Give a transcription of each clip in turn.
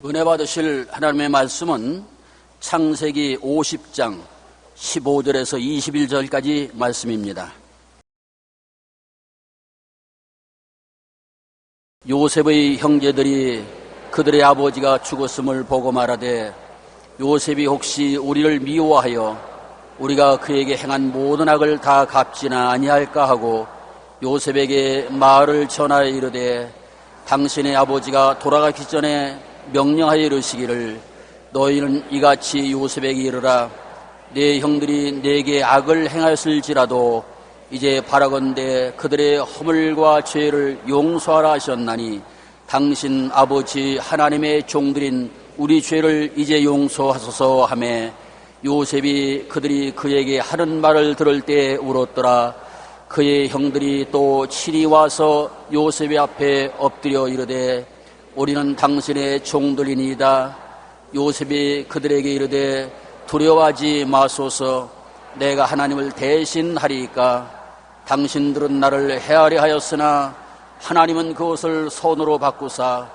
은혜 받으실 하나님의 말씀은 창세기 50장 15절에서 21절까지 말씀입니다. 요셉의 형제들이 그들의 아버지가 죽었음을 보고 말하되 요셉이 혹시 우리를 미워하여 우리가 그에게 행한 모든 악을 다 갚지나 아니할까 하고 요셉에게 말을 전하여 이르되 당신의 아버지가 돌아가기 전에 명령하여 이르시기를 너희는 이같이 요셉에게 이르라 내 형들이 내게 악을 행하였을지라도 이제 바라건대 그들의 허물과 죄를 용서하라 하셨나니 당신 아버지 하나님의 종들인 우리 죄를 이제 용서하소서 하매 요셉이 그들이 그에게 하는 말을 들을 때 울었더라. 그의 형들이 또 친히 와서 요셉의 앞에 엎드려 이르되 우리는 당신의 종들이니이다. 요셉이 그들에게 이르되 두려워하지 마소서. 내가 하나님을 대신하리이까. 당신들은 나를 해하려 하였으나 하나님은 그것을 선으로 바꾸사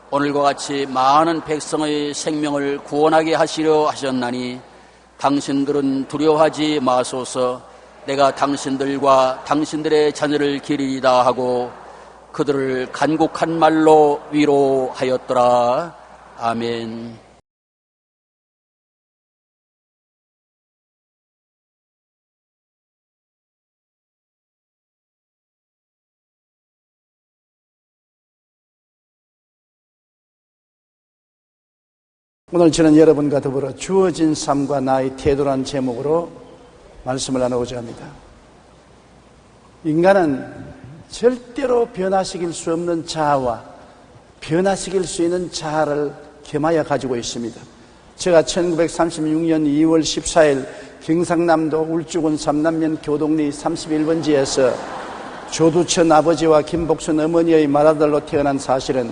오늘과 같이 많은 백성의 생명을 구원하게 하시려 하셨나니 당신들은 두려워하지 마소서. 내가 당신들과 당신들의 자녀를 기리리다 하고 그들을 간곡한 말로 위로하였더라. 아멘. 오늘 저는 여러분과 더불어 주어진 삶과 나의 태도라는 제목으로 말씀을 나누고자 합니다. 인간은 절대로 변화시킬 수 없는 자아와 변화시킬 수 있는 자아를 겸하여 가지고 있습니다. 제가 1936년 2월 14일 경상남도 울주군 삼남면 교동리 31번지에서 조두천 아버지와 김복순 어머니의 맏아들로 태어난 사실은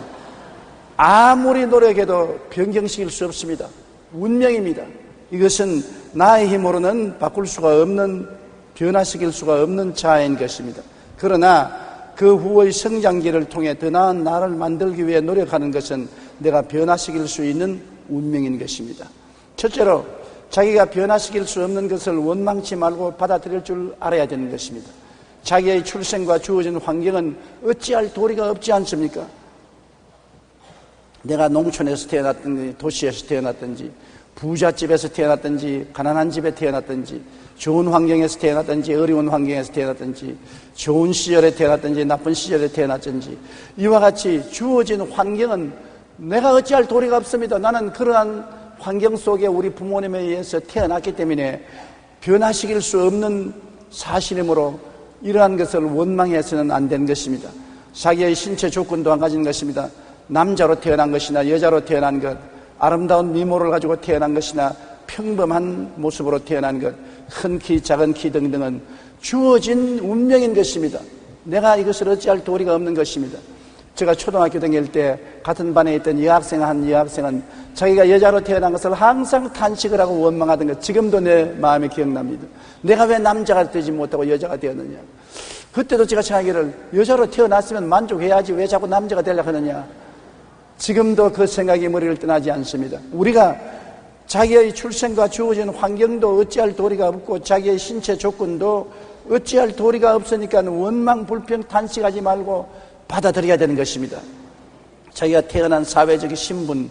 아무리 노력해도 변경시킬 수 없습니다. 운명입니다. 이것은 나의 힘으로는 바꿀 수가 없는, 변화시킬 수가 없는 자아인 것입니다. 그러나 그 후의 성장기를 통해 더 나은 나를 만들기 위해 노력하는 것은 내가 변화시킬 수 있는 운명인 것입니다. 첫째로 자기가 변화시킬 수 없는 것을 원망치 말고 받아들일 줄 알아야 되는 것입니다. 자기의 출생과 주어진 환경은 어찌할 도리가 없지 않습니까? 내가 농촌에서 태어났든지 도시에서 태어났든지 부잣집에서 태어났든지 가난한 집에 태어났든지 좋은 환경에서 태어났든지 어려운 환경에서 태어났든지 좋은 시절에 태어났든지 나쁜 시절에 태어났든지 이와 같이 주어진 환경은 내가 어찌할 도리가 없습니다. 나는 그러한 환경 속에 우리 부모님에 의해서 태어났기 때문에 변화시킬 수 없는 사실이므로 이러한 것을 원망해서는 안 되는 것입니다. 자기의 신체 조건도 안 가진 것입니다. 남자로 태어난 것이나 여자로 태어난 것, 아름다운 미모를 가지고 태어난 것이나 평범한 모습으로 태어난 것, 큰 키, 작은 키 등등은 주어진 운명인 것입니다. 내가 이것을 어찌할 도리가 없는 것입니다. 제가 초등학교 다닐 때 같은 반에 있던 한 여학생은 자기가 여자로 태어난 것을 항상 탄식을 하고 원망하던 것, 지금도 내 마음에 기억납니다. 내가 왜 남자가 되지 못하고 여자가 되었느냐. 그때도 제가 생각하기를 여자로 태어났으면 만족해야지 왜 자꾸 남자가 되려고 하느냐. 지금도 그 생각이 머리를 떠나지 않습니다. 우리가 자기의 출생과 주어진 환경도 어찌할 도리가 없고 자기의 신체 조건도 어찌할 도리가 없으니까 원망, 불평, 탄식하지 말고 받아들여야 되는 것입니다. 자기가 태어난 사회적 신분,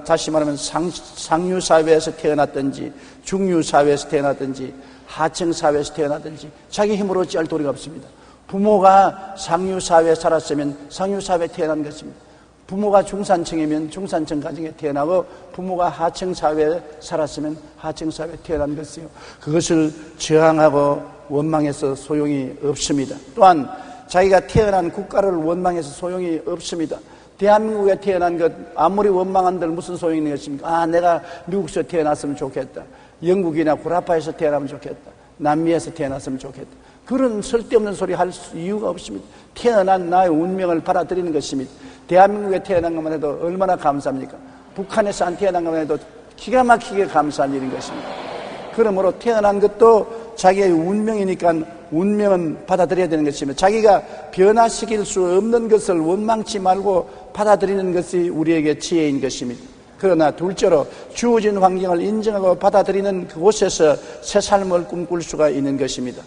다시 말하면 상류사회에서 태어났든지 중류사회에서 태어났든지 하층사회에서 태어났든지 자기 힘으로 어찌할 도리가 없습니다. 부모가 상류사회에 살았으면 상류사회에 태어난 것입니다. 부모가 중산층이면 중산층 가정에 태어나고 부모가 하층사회에 살았으면 하층사회에 태어난 것이요. 그것을 저항하고 원망해서 소용이 없습니다. 또한 자기가 태어난 국가를 원망해서 소용이 없습니다. 대한민국에 태어난 것 아무리 원망한들 무슨 소용이 있는 것입니까? 내가 미국에서 태어났으면 좋겠다. 영국이나 구라파에서 태어나면 좋겠다. 남미에서 태어났으면 좋겠다. 그런 쓸데없는 소리 할 이유가 없습니다. 태어난 나의 운명을 받아들이는 것입니다. 대한민국에 태어난 것만 해도 얼마나 감사합니까? 북한에서 안 태어난 것만 해도 기가 막히게 감사한 일인 것입니다. 그러므로 태어난 것도 자기의 운명이니까 운명은 받아들여야 되는 것입니다. 자기가 변화시킬 수 없는 것을 원망치 말고 받아들이는 것이 우리에게 지혜인 것입니다. 그러나 둘째로 주어진 환경을 인정하고 받아들이는 그곳에서 새 삶을 꿈꿀 수가 있는 것입니다.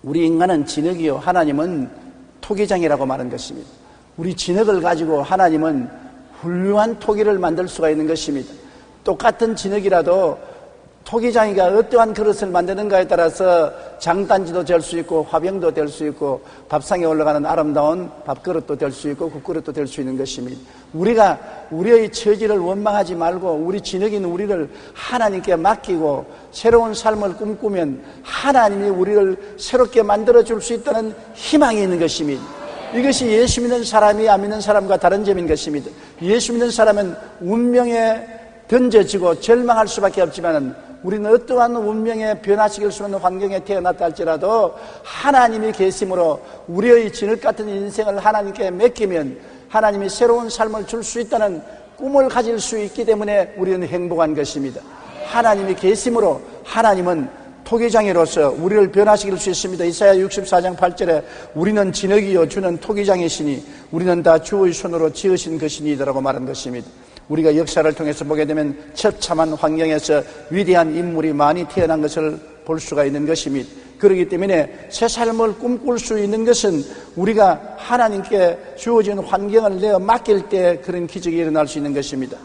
우리 인간은 진흙이요, 하나님은 토기장이라고 말한 것입니다. 우리 진흙을 가지고 하나님은 훌륭한 토기를 만들 수가 있는 것입니다. 똑같은 진흙이라도 토기장이가 어떠한 그릇을 만드는가에 따라서 장단지도 될 수 있고 화병도 될 수 있고 밥상에 올라가는 아름다운 밥그릇도 될 수 있고 국그릇도 될 수 있는 것입니다. 우리가 우리의 처지를 원망하지 말고 우리 진흙인 우리를 하나님께 맡기고 새로운 삶을 꿈꾸면 하나님이 우리를 새롭게 만들어줄 수 있다는 희망이 있는 것입니다. 이것이 예수 믿는 사람이 안 믿는 사람과 다른 점인 것입니다. 예수 믿는 사람은 운명에 던져지고 절망할 수밖에 없지만 우리는 어떠한 운명에 변화시킬 수 있는 환경에 태어났다 할지라도 하나님이 계심으로 우리의 진흙 같은 인생을 하나님께 맡기면 하나님이 새로운 삶을 줄 수 있다는 꿈을 가질 수 있기 때문에 우리는 행복한 것입니다. 하나님이 계심으로 하나님은 토기장이로서 우리를 변화시킬 수 있습니다. 이사야 64장 8절에 우리는 진흙이요 주는 토기장이시니 우리는 다 주의 손으로 지으신 것이니라고 말한 것입니다. 우리가 역사를 통해서 보게 되면 처참한 환경에서 위대한 인물이 많이 태어난 것을 볼 수가 있는 것입니다. 그렇기 때문에 새 삶을 꿈꿀 수 있는 것은 우리가 하나님께 주어진 환경을 내어 맡길 때 그런 기적이 일어날 수 있는 것입니다.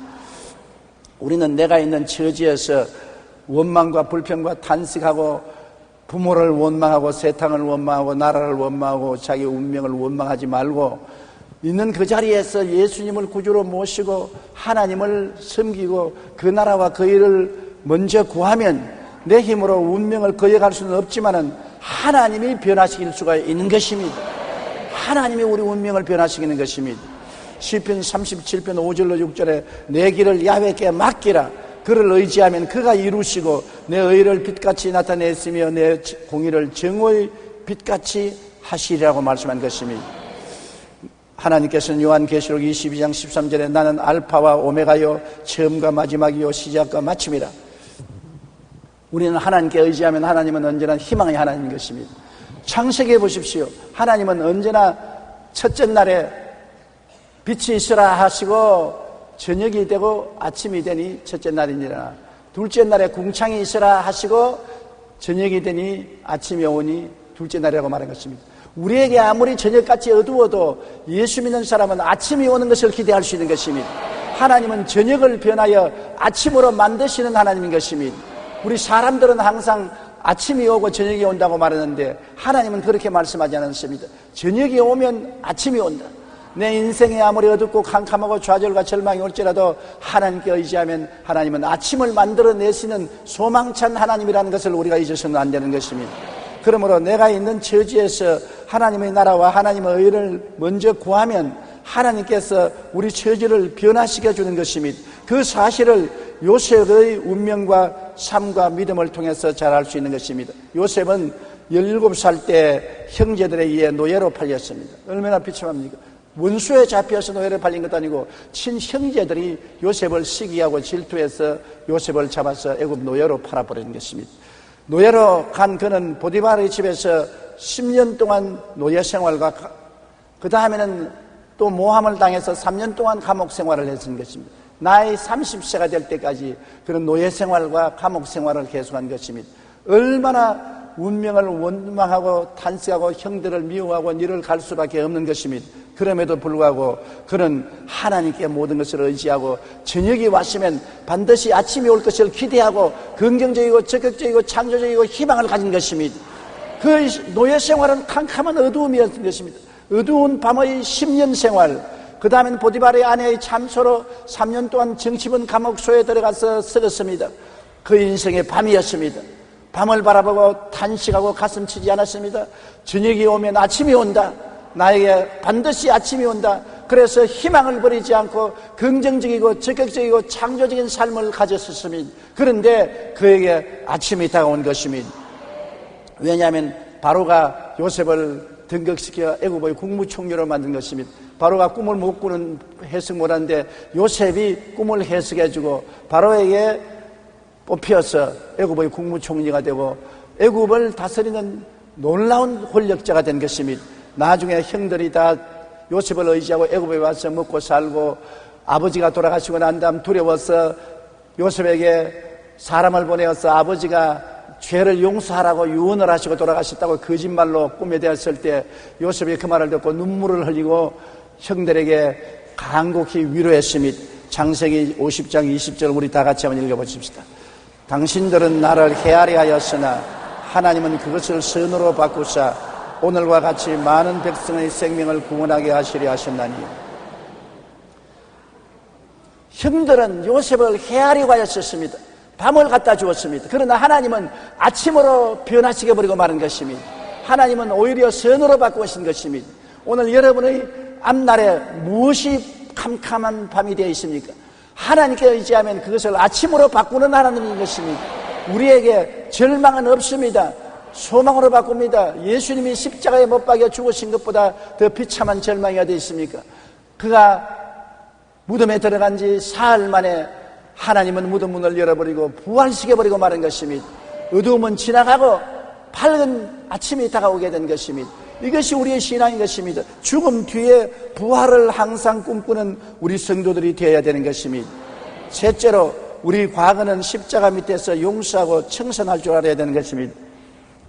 우리는 내가 있는 처지에서 원망과 불평과 탄식하고 부모를 원망하고 세상을 원망하고 나라를 원망하고 자기 운명을 원망하지 말고 있는 그 자리에서 예수님을 구주로 모시고 하나님을 섬기고 그 나라와 그 일을 먼저 구하면 내 힘으로 운명을 거역할 수는 없지만은 하나님이 변화시킬 수가 있는 것입니다. 하나님이 우리 운명을 변화시키는 것입니다. 시편 37편 5절로 6절에 내 길을 야훼께 맡기라. 그를 의지하면 그가 이루시고 내 의를 빛같이 나타냈으며 내 공의를 정오의 빛같이 하시리라고 말씀한 것입니다. 하나님께서는 요한계시록 22장 13절에 나는 알파와 오메가요 처음과 마지막이요 시작과 마침이라. 우리는 하나님께 의지하면 하나님은 언제나 희망의 하나님인 것입니다. 창세기에 보십시오. 하나님은 언제나 첫째 날에 빛이 있으라 하시고 저녁이 되고 아침이 되니 첫째 날이니라. 둘째 날에 궁창이 있으라 하시고 저녁이 되니 아침이 오니 둘째 날이라고 말한 것입니다. 우리에게 아무리 저녁같이 어두워도 예수 믿는 사람은 아침이 오는 것을 기대할 수 있는 것입니다. 하나님은 저녁을 변하여 아침으로 만드시는 하나님인 것입니다. 우리 사람들은 항상 아침이 오고 저녁이 온다고 말하는데 하나님은 그렇게 말씀하지 않았습니다. 저녁이 오면 아침이 온다. 내 인생에 아무리 어둡고 캄캄하고 좌절과 절망이 올지라도 하나님께 의지하면 하나님은 아침을 만들어내시는 소망찬 하나님이라는 것을 우리가 잊어서는 안 되는 것입니다. 그러므로 내가 있는 처지에서 하나님의 나라와 하나님의 의를 먼저 구하면 하나님께서 우리 처지를 변화시켜 주는 것입니다. 그 사실을 요셉의 운명과 삶과 믿음을 통해서 잘 알 수 있는 것입니다. 요셉은 17살 때 형제들에 의해 노예로 팔렸습니다. 얼마나 비참합니까? 원수에 잡혀서 노예로 팔린 것도 아니고 친형제들이 요셉을 시기하고 질투해서 요셉을 잡아서 애굽 노예로 팔아버린 것입니다. 노예로 간 그는 보디발의 집에서 10년 동안 노예 생활과 그 다음에는 또 모함을 당해서 3년 동안 감옥 생활을 했던 것입니다. 나이 30세가 될 때까지 그런 노예 생활과 감옥 생활을 계속한 것입니다. 얼마나 운명을 원망하고 탄식하고 형들을 미워하고 니를 갈 수밖에 없는 것입니다. 그럼에도 불구하고 그는 하나님께 모든 것을 의지하고 저녁이 왔으면 반드시 아침이 올 것을 기대하고 긍정적이고 적극적이고 창조적이고 희망을 가진 것입니다. 그 노예 생활은 캄캄한 어두움이었던 것입니다. 어두운 밤의 10년 생활, 그 다음에는 보디발의 아내의 참소로 3년 동안 정치본 감옥소에 들어가서 썩었습니다. 그 인생의 밤이었습니다. 밤을 바라보고 탄식하고 가슴 치지 않았습니다. 저녁이 오면 아침이 온다. 나에게 반드시 아침이 온다. 그래서 희망을 버리지 않고 긍정적이고 적극적이고 창조적인 삶을 가졌었습니다. 그런데 그에게 아침이 다가온 것입니다. 왜냐하면 바로가 요셉을 등극시켜 애굽의 국무총리로 만든 것입니다. 바로가 꿈을 못 꾸는 해석 못하는데 요셉이 꿈을 해석해주고 바로에게 뽑혀서 애굽의 국무총리가 되고 애굽을 다스리는 놀라운 권력자가 된 것입니다. 나중에 형들이 다 요셉을 의지하고 애굽에 와서 먹고 살고, 아버지가 돌아가시고 난 다음 두려워서 요셉에게 사람을 보내어서 아버지가 죄를 용서하라고 유언을 하시고 돌아가셨다고 거짓말로 꿈에 대었을 때 요셉이 그 말을 듣고 눈물을 흘리고 형들에게 간곡히 위로했습니다. 창세기 50장 20절 우리 다 같이 한번 읽어보십시다. 당신들은 나를 헤아려 하였으나 하나님은 그것을 선으로 바꾸사 오늘과 같이 많은 백성의 생명을 구원하게 하시려 하셨나니. 형들은 요셉을 헤아리고 하였었습니다. 밤을 갖다 주었습니다. 그러나 하나님은 아침으로 변화시켜 버리고 마는 것입니다. 하나님은 오히려 선으로 바꾸신 것입니다. 오늘 여러분의 앞날에 무엇이 캄캄한 밤이 되어 있습니까? 하나님께 의지하면 그것을 아침으로 바꾸는 하나님인 것입니다. 우리에게 절망은 없습니다. 소망으로 바꿉니다. 예수님이 십자가에 못 박여 죽으신 것보다 더 비참한 절망이 어디 있습니까? 그가 무덤에 들어간 지 사흘 만에 하나님은 무덤 문을 열어버리고 부활시켜버리고 마는 것입니다. 어두움은 지나가고 밝은 아침이 다가오게 된 것입니다. 이것이 우리의 신앙인 것입니다. 죽음 뒤에 부활을 항상 꿈꾸는 우리 성도들이 되어야 되는 것입니다. 셋째로, 우리 과거는 십자가 밑에서 용서하고 청산할 줄 알아야 되는 것입니다.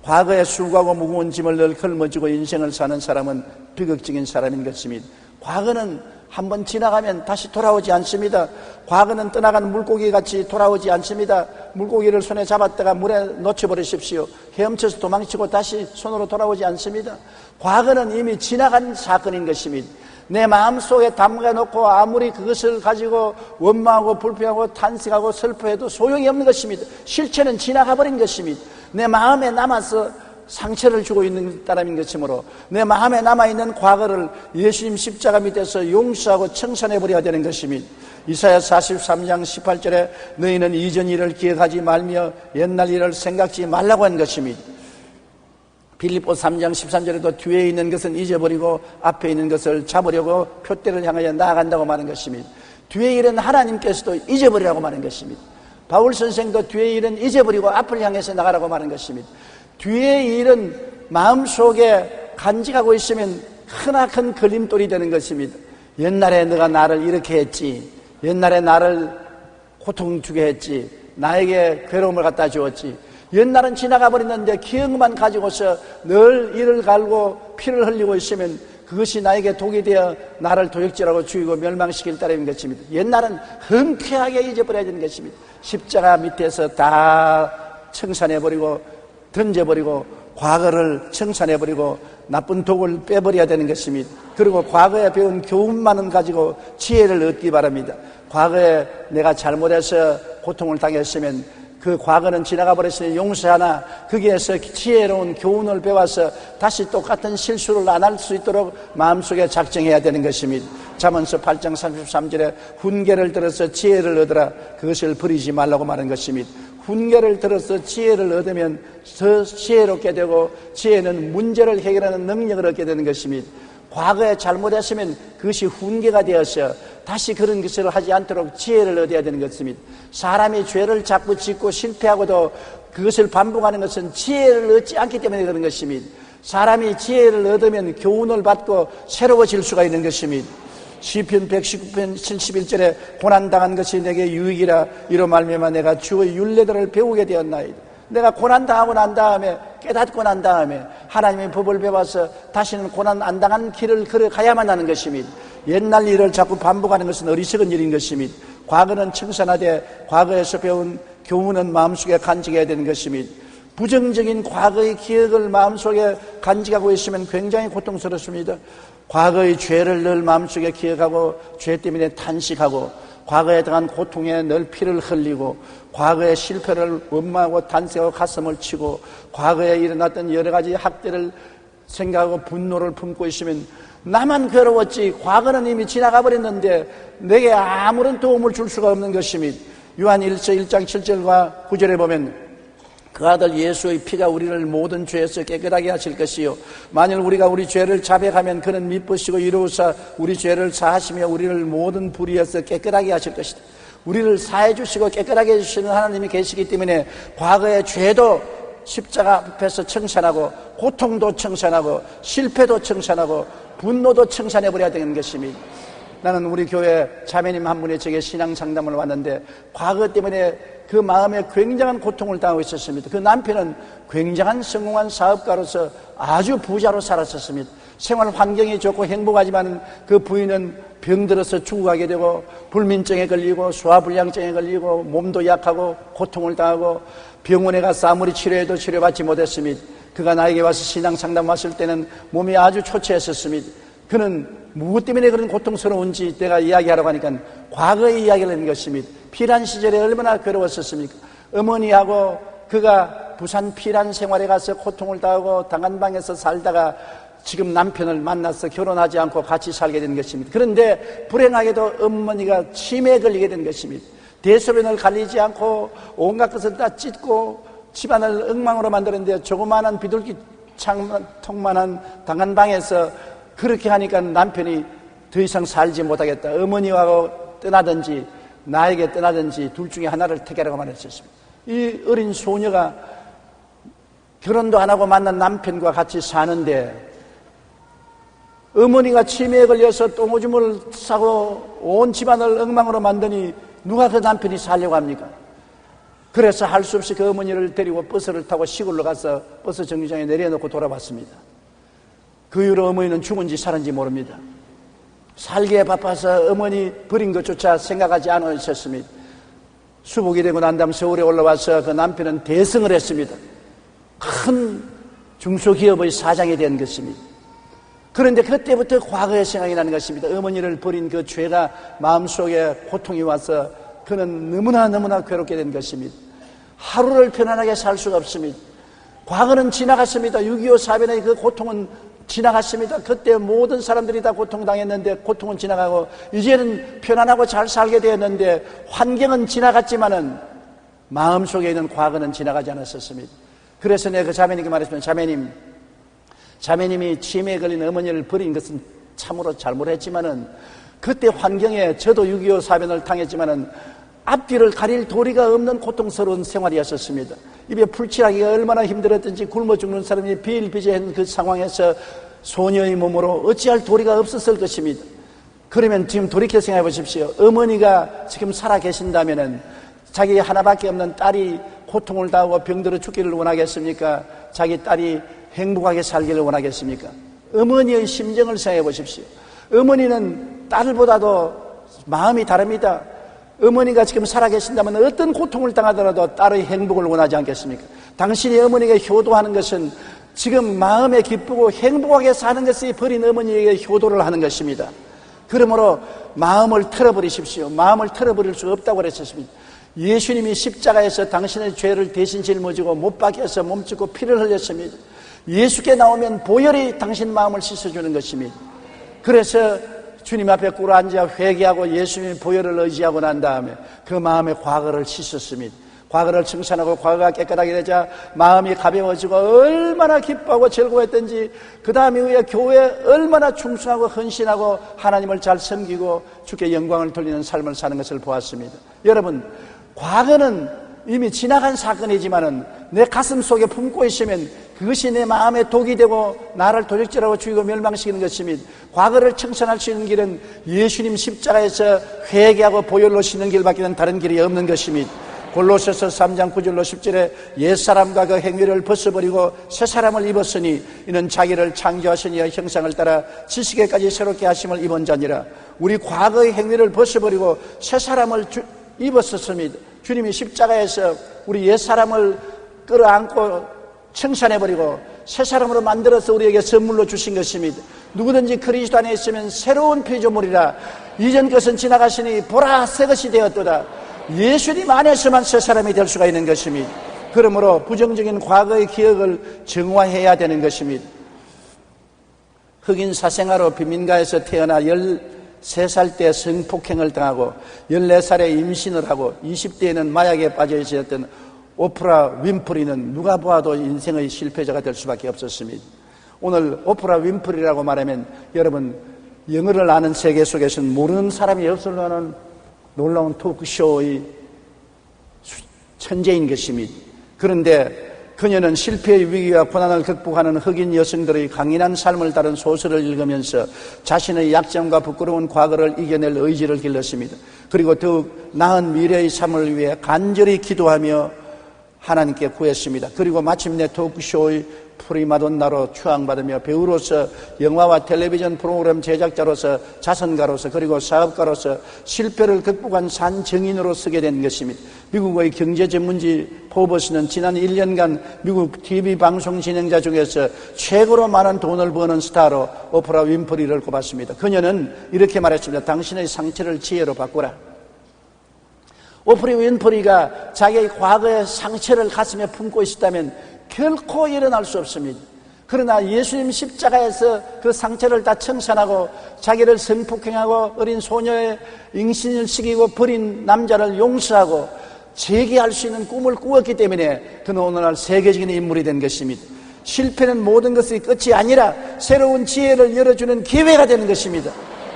과거에 수고하고 무거운 짐을 늘 걸머쥐고 인생을 사는 사람은 비극적인 사람인 것입니다. 과거는 한번 지나가면 다시 돌아오지 않습니다. 과거는 떠나간 물고기 같이 돌아오지 않습니다. 물고기를 손에 잡았다가 물에 놓쳐버리십시오. 헤엄쳐서 도망치고 다시 손으로 돌아오지 않습니다. 과거는 이미 지나간 사건인 것입니다. 내 마음속에 담가놓고 아무리 그것을 가지고 원망하고 불평하고 탄식하고 슬퍼해도 소용이 없는 것입니다. 실체는 지나가버린 것입니다. 내 마음에 남아서 상처를 주고 있는 사람인 것이므로 내 마음에 남아있는 과거를 예수님 십자가 밑에서 용서하고 청산해버려야 되는 것입니다. 이사야 43장 18절에 너희는 이전 일을 기억하지 말며 옛날 일을 생각지 말라고 한 것입니다. 빌립보 3장 13절에도 뒤에 있는 것은 잊어버리고 앞에 있는 것을 잡으려고 표대를 향하여 나아간다고 말하는 것입니다. 뒤의 일은 하나님께서도 잊어버리라고 말하는 것입니다. 바울 선생도 뒤의 일은 잊어버리고 앞을 향해서 나가라고 말하는 것입니다. 뒤의 일은 마음속에 간직하고 있으면 크나큰 걸림돌이 되는 것입니다. 옛날에 너가 나를 이렇게 했지, 옛날에 나를 고통 주게 했지, 나에게 괴로움을 갖다 주었지. 옛날은 지나가 버렸는데 기억만 가지고서 늘 이를 갈고 피를 흘리고 있으면 그것이 나에게 독이 되어 나를 도역질하고 죽이고 멸망시킬 따름인 것입니다. 옛날은 흔쾌하게 잊어버려야 되는 것입니다. 십자가 밑에서 다 청산해버리고 던져버리고 과거를 청산해버리고 나쁜 독을 빼버려야 되는 것입니다. 그리고 과거에 배운 교훈만은 가지고 지혜를 얻기 바랍니다. 과거에 내가 잘못해서 고통을 당했으면 그 과거는 지나가 버렸으니 용서하나 거기에서 지혜로운 교훈을 배워서 다시 똑같은 실수를 안 할 수 있도록 마음속에 작정해야 되는 것입니다. 잠언서 8장 33절에 훈계를 들어서 지혜를 얻으라, 그것을 버리지 말라고 말한 것입니다. 훈계를 들어서 지혜를 얻으면 더 지혜롭게 되고 지혜는 문제를 해결하는 능력을 얻게 되는 것입니다. 과거에 잘못했으면 그것이 훈계가 되어서 다시 그런 것을 하지 않도록 지혜를 얻어야 되는 것입니다. 사람이 죄를 자꾸 짓고 실패하고도 그것을 반복하는 것은 지혜를 얻지 않기 때문에 그런 것입니다. 사람이 지혜를 얻으면 교훈을 받고 새로워질 수가 있는 것입니다. 시편 119편 71절에 고난당한 것이 내게 유익이라 이로 말미암아 내가 주의 율례들을 배우게 되었나이다. 내가 고난당하고 난 다음에 깨닫고 난 다음에 하나님의 법을 배워서 다시는 고난 안 당한 길을 걸어가야만 하는 것입니다. 옛날 일을 자꾸 반복하는 것은 어리석은 일인 것입니다. 과거는 청산하되 과거에서 배운 교훈은 마음속에 간직해야 되는 것입니다. 부정적인 과거의 기억을 마음속에 간직하고 있으면 굉장히 고통스럽습니다. 과거의 죄를 늘 마음속에 기억하고 죄 때문에 탄식하고 과거에 당한 고통에 늘 피를 흘리고 과거의 실패를 원망하고 탄식하고 가슴을 치고 과거에 일어났던 여러 가지 학대를 생각하고 분노를 품고 있으면 나만 괴로웠지 과거는 이미 지나가 버렸는데 내게 아무런 도움을 줄 수가 없는 것입니다. 요한 1장 7절과 9절에 보면 그 아들 예수의 피가 우리를 모든 죄에서 깨끗하게 하실 것이요 만일 우리가 우리 죄를 자백하면 그는 미쁘시고 이루사 우리 죄를 사하시며 우리를 모든 불의에서 깨끗하게 하실 것이다. 우리를 사해 주시고 깨끗하게 해주시는 하나님이 계시기 때문에 과거의 죄도 십자가 앞에서 청산하고 고통도 청산하고 실패도 청산하고 분노도 청산해버려야 되는 것입니다. 나는 우리 교회 자매님 한 분이 제게 신앙 상담을 왔는데 과거 때문에 그 마음에 굉장한 고통을 당하고 있었습니다. 그 남편은 굉장한 성공한 사업가로서 아주 부자로 살았었습니다. 생활 환경이 좋고 행복하지만 그 부인은 병들어서 죽어가게 되고 불면증에 걸리고 소화불량증에 걸리고 몸도 약하고 고통을 당하고 병원에 가서 아무리 치료해도 치료받지 못했습니다. 그가 나에게 와서 신앙 상담 왔을 때는 몸이 아주 초췌했었습니다. 그는 무엇 때문에 그런 고통스러운지 내가 이야기하라고 하니까 과거의 이야기를 하는 것입니다. 피란 시절에 얼마나 괴로웠었습니까? 어머니하고 그가 부산 피란 생활에 가서 고통을 당하고 당한방에서 살다가 지금 남편을 만나서 결혼하지 않고 같이 살게 된 것입니다. 그런데 불행하게도 어머니가 치매에 걸리게 된 것입니다. 대소변을 갈리지 않고 온갖 것을 다 찢고 집안을 엉망으로 만드는데 조그마한 비둘기 통만한 당한방에서 그렇게 하니까 남편이 더 이상 살지 못하겠다. 어머니하고 떠나든지 나에게 떠나든지 둘 중에 하나를 택하라고 말했었습니다. 이 어린 소녀가 결혼도 안 하고 만난 남편과 같이 사는데 어머니가 치매에 걸려서 똥오줌을 싸고 온 집안을 엉망으로 만드니 누가 그 남편이 살려고 합니까? 그래서 할 수 없이 그 어머니를 데리고 버스를 타고 시골로 가서 버스 정류장에 내려놓고 돌아왔습니다. 그 이후로 어머니는 죽은지 살은지 모릅니다. 살기에 바빠서 어머니 버린 것조차 생각하지 않고 있었습니다. 수복이 되고 난 다음 서울에 올라와서 그 남편은 대성을 했습니다. 큰 중소기업의 사장이 된 것입니다. 그런데 그때부터 과거의 생각이 나는 것입니다. 어머니를 버린 그 죄가 마음속에 고통이 와서 그는 너무나 괴롭게 된 것입니다. 하루를 편안하게 살 수가 없습니다. 과거는 지나갔습니다. 6.25 사변의 그 고통은 지나갔습니다. 그때 모든 사람들이 다 고통당했는데 고통은 지나가고 이제는 편안하고 잘 살게 되었는데 환경은 지나갔지만은 마음속에 있는 과거는 지나가지 않았었습니다. 그래서 내가 그 자매님께 말했습니다. 자매님이 치매에 걸린 어머니를 버린 것은 참으로 잘못했지만은 그때 환경에 저도 6.25 사변을 당했지만은 앞뒤를 가릴 도리가 없는 고통스러운 생활이었었습니다. 입에 풀칠하기가 얼마나 힘들었든지 굶어 죽는 사람이 비일비재한 그 상황에서 소녀의 몸으로 어찌할 도리가 없었을 것입니다. 그러면 지금 돌이켜 생각해 보십시오. 어머니가 지금 살아 계신다면은 자기 하나밖에 없는 딸이 고통을 당하고 병들어 죽기를 원하겠습니까? 자기 딸이 행복하게 살기를 원하겠습니까? 어머니의 심정을 생각해 보십시오. 어머니는 딸보다도 마음이 다릅니다. 어머니가 지금 살아계신다면 어떤 고통을 당하더라도 딸의 행복을 원하지 않겠습니까? 당신의 어머니가 효도하는 것은 지금 마음에 기쁘고 행복하게 사는 것이 버린 어머니에게 효도를 하는 것입니다. 그러므로 마음을 털어버리십시오. 마음을 털어버릴 수 없다고 그랬었습니다. 예수님이 십자가에서 당신의 죄를 대신 짊어지고 못 박혀서 몸짓고 피를 흘렸습니다. 예수께 나오면 보혈이 당신 마음을 씻어주는 것입니다. 그래서 주님 앞에 꿇어 앉아 회개하고 예수님의 보혈을 의지하고 난 다음에 그 마음의 과거를 씻었습니다. 과거를 청산하고 과거가 깨끗하게 되자 마음이 가벼워지고 얼마나 기뻐하고 즐거워했던지 그 다음에 후에 교회에 얼마나 충성하고 헌신하고 하나님을 잘 섬기고 주께 영광을 돌리는 삶을 사는 것을 보았습니다. 여러분, 과거는 이미 지나간 사건이지만은 내 가슴 속에 품고 있으면 그것이 내 마음에 독이 되고 나를 도적질하고 죽이고 멸망시키는 것입니다. 과거를 청산할 수 있는 길은 예수님 십자가에서 회개하고 보혈로 씻는 길밖에는 다른 길이 없는 것입니다. 골로새서 3장 9절로 10절에 옛사람과 그 행위를 벗어버리고 새사람을 입었으니 이는 자기를 창조하신 이의 형상을 따라 지식에까지 새롭게 하심을 입은 자니라. 우리 과거의 행위를 벗어버리고 새사람을 입었었습니다. 주님이 십자가에서 우리 옛사람을 끌어안고 청산해버리고 새사람으로 만들어서 우리에게 선물로 주신 것입니다. 누구든지 그리스도 안에 있으면 새로운 피조물이라. 이전 것은 지나가시니 보라 새 것이 되었도다. 예수님 안에서만 새사람이 될 수가 있는 것입니다. 그러므로 부정적인 과거의 기억을 정화해야 되는 것입니다. 흑인 사생아로 빈민가에서 태어나 13살 때 성폭행을 당하고 14살에 임신을 하고 20대에는 마약에 빠져 있었던 오프라 윈프리는 누가 보아도 인생의 실패자가 될 수밖에 없었습니다. 오늘 오프라 윈프리라고 말하면 여러분 영어를 아는 세계 속에서는 모르는 사람이 없을 만한 놀라운 토크쇼의 천재인 것입니다. 그런데 그녀는 실패의 위기와 고난을 극복하는 흑인 여성들의 강인한 삶을 다룬 소설을 읽으면서 자신의 약점과 부끄러운 과거를 이겨낼 의지를 길렀습니다. 그리고 더욱 나은 미래의 삶을 위해 간절히 기도하며 하나님께 구했습니다. 그리고 마침내 토크쇼의 프리마돈나로 추앙받으며 배우로서 영화와 텔레비전 프로그램 제작자로서 자선가로서 그리고 사업가로서 실패를 극복한 산 증인으로 서게 된 것입니다. 미국의 경제 전문지 포브스는 지난 1년간 미국 TV 방송 진행자 중에서 최고로 많은 돈을 버는 스타로 오프라 윈프리를 꼽았습니다. 그녀는 이렇게 말했습니다. 당신의 상처를 지혜로 바꾸라. 오프라 윈프리가 자기의 과거의 상처를 가슴에 품고 있었다면 결코 일어날 수 없습니다. 그러나 예수님 십자가에서 그 상처를 다 청산하고 자기를 성폭행하고 어린 소녀의 임신을 시키고 버린 남자를 용서하고 재기할 수 있는 꿈을 꾸었기 때문에 그는 오늘날 세계적인 인물이 된 것입니다. 실패는 모든 것의 끝이 아니라 새로운 지혜를 열어주는 기회가 되는 것입니다.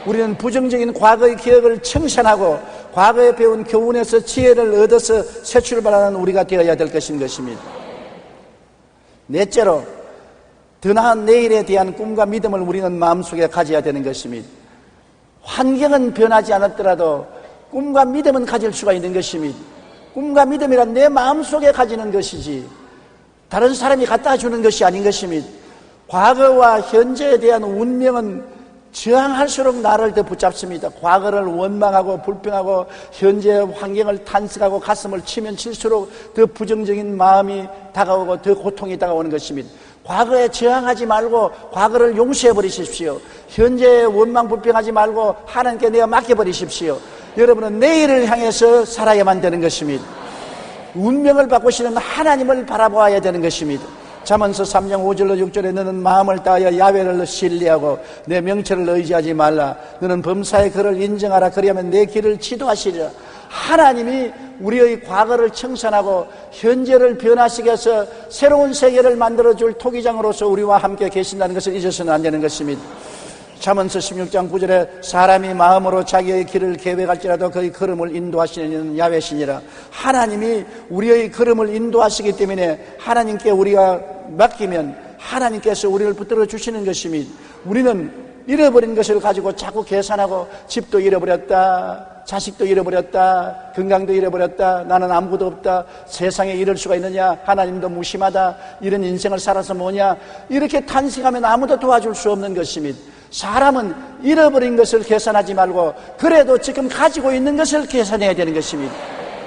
우리는 부정적인 과거의 기억을 청산하고 과거에 배운 교훈에서 지혜를 얻어서 새 출발하는 우리가 되어야 될 것입니다. 넷째로, 더 나은 내일에 대한 꿈과 믿음을 우리는 마음속에 가져야 되는 것입니다. 환경은 변하지 않았더라도 꿈과 믿음은 가질 수가 있는 것입니다. 꿈과 믿음이란 내 마음속에 가지는 것이지 다른 사람이 갖다 주는 것이 아닌 것입니다. 과거와 현재에 대한 운명은 저항할수록 나를 더 붙잡습니다. 과거를 원망하고 불평하고 현재의 환경을 탄식하고 가슴을 치면 칠수록 더 부정적인 마음이 다가오고 더 고통이 다가오는 것입니다. 과거에 저항하지 말고 과거를 용서해 버리십시오. 현재에 원망 불평하지 말고 하나님께 내어 맡겨 버리십시오. 여러분은 내일을 향해서 살아야만 되는 것입니다. 운명을 바꾸시는 하나님을 바라보아야 되는 것입니다. 잠언서 3장 5절로 6절에 너는 마음을 다하여 야훼를 신뢰하고 내 명철을 의지하지 말라. 너는 범사의 그를 인정하라. 그리하면 내 길을 지도하시리라. 하나님이 우리의 과거를 청산하고 현재를 변화시켜서 새로운 세계를 만들어줄 토기장으로서 우리와 함께 계신다는 것을 잊어서는 안 되는 것입니다. 잠언서 16장 9절에 사람이 마음으로 자기의 길을 계획할지라도 그의 걸음을 인도하시는 이는 야훼시니라. 하나님이 우리의 걸음을 인도하시기 때문에 하나님께 우리가 맡기면 하나님께서 우리를 붙들어 주시는 것입니다. 우리는 잃어버린 것을 가지고 자꾸 계산하고 집도 잃어버렸다, 자식도 잃어버렸다, 건강도 잃어버렸다, 나는 아무것도 없다, 세상에 이럴 수가 있느냐, 하나님도 무심하다, 이런 인생을 살아서 뭐냐, 이렇게 탄식하면 아무도 도와줄 수 없는 것입니다. 사람은 잃어버린 것을 계산하지 말고 그래도 지금 가지고 있는 것을 계산해야 되는 것입니다.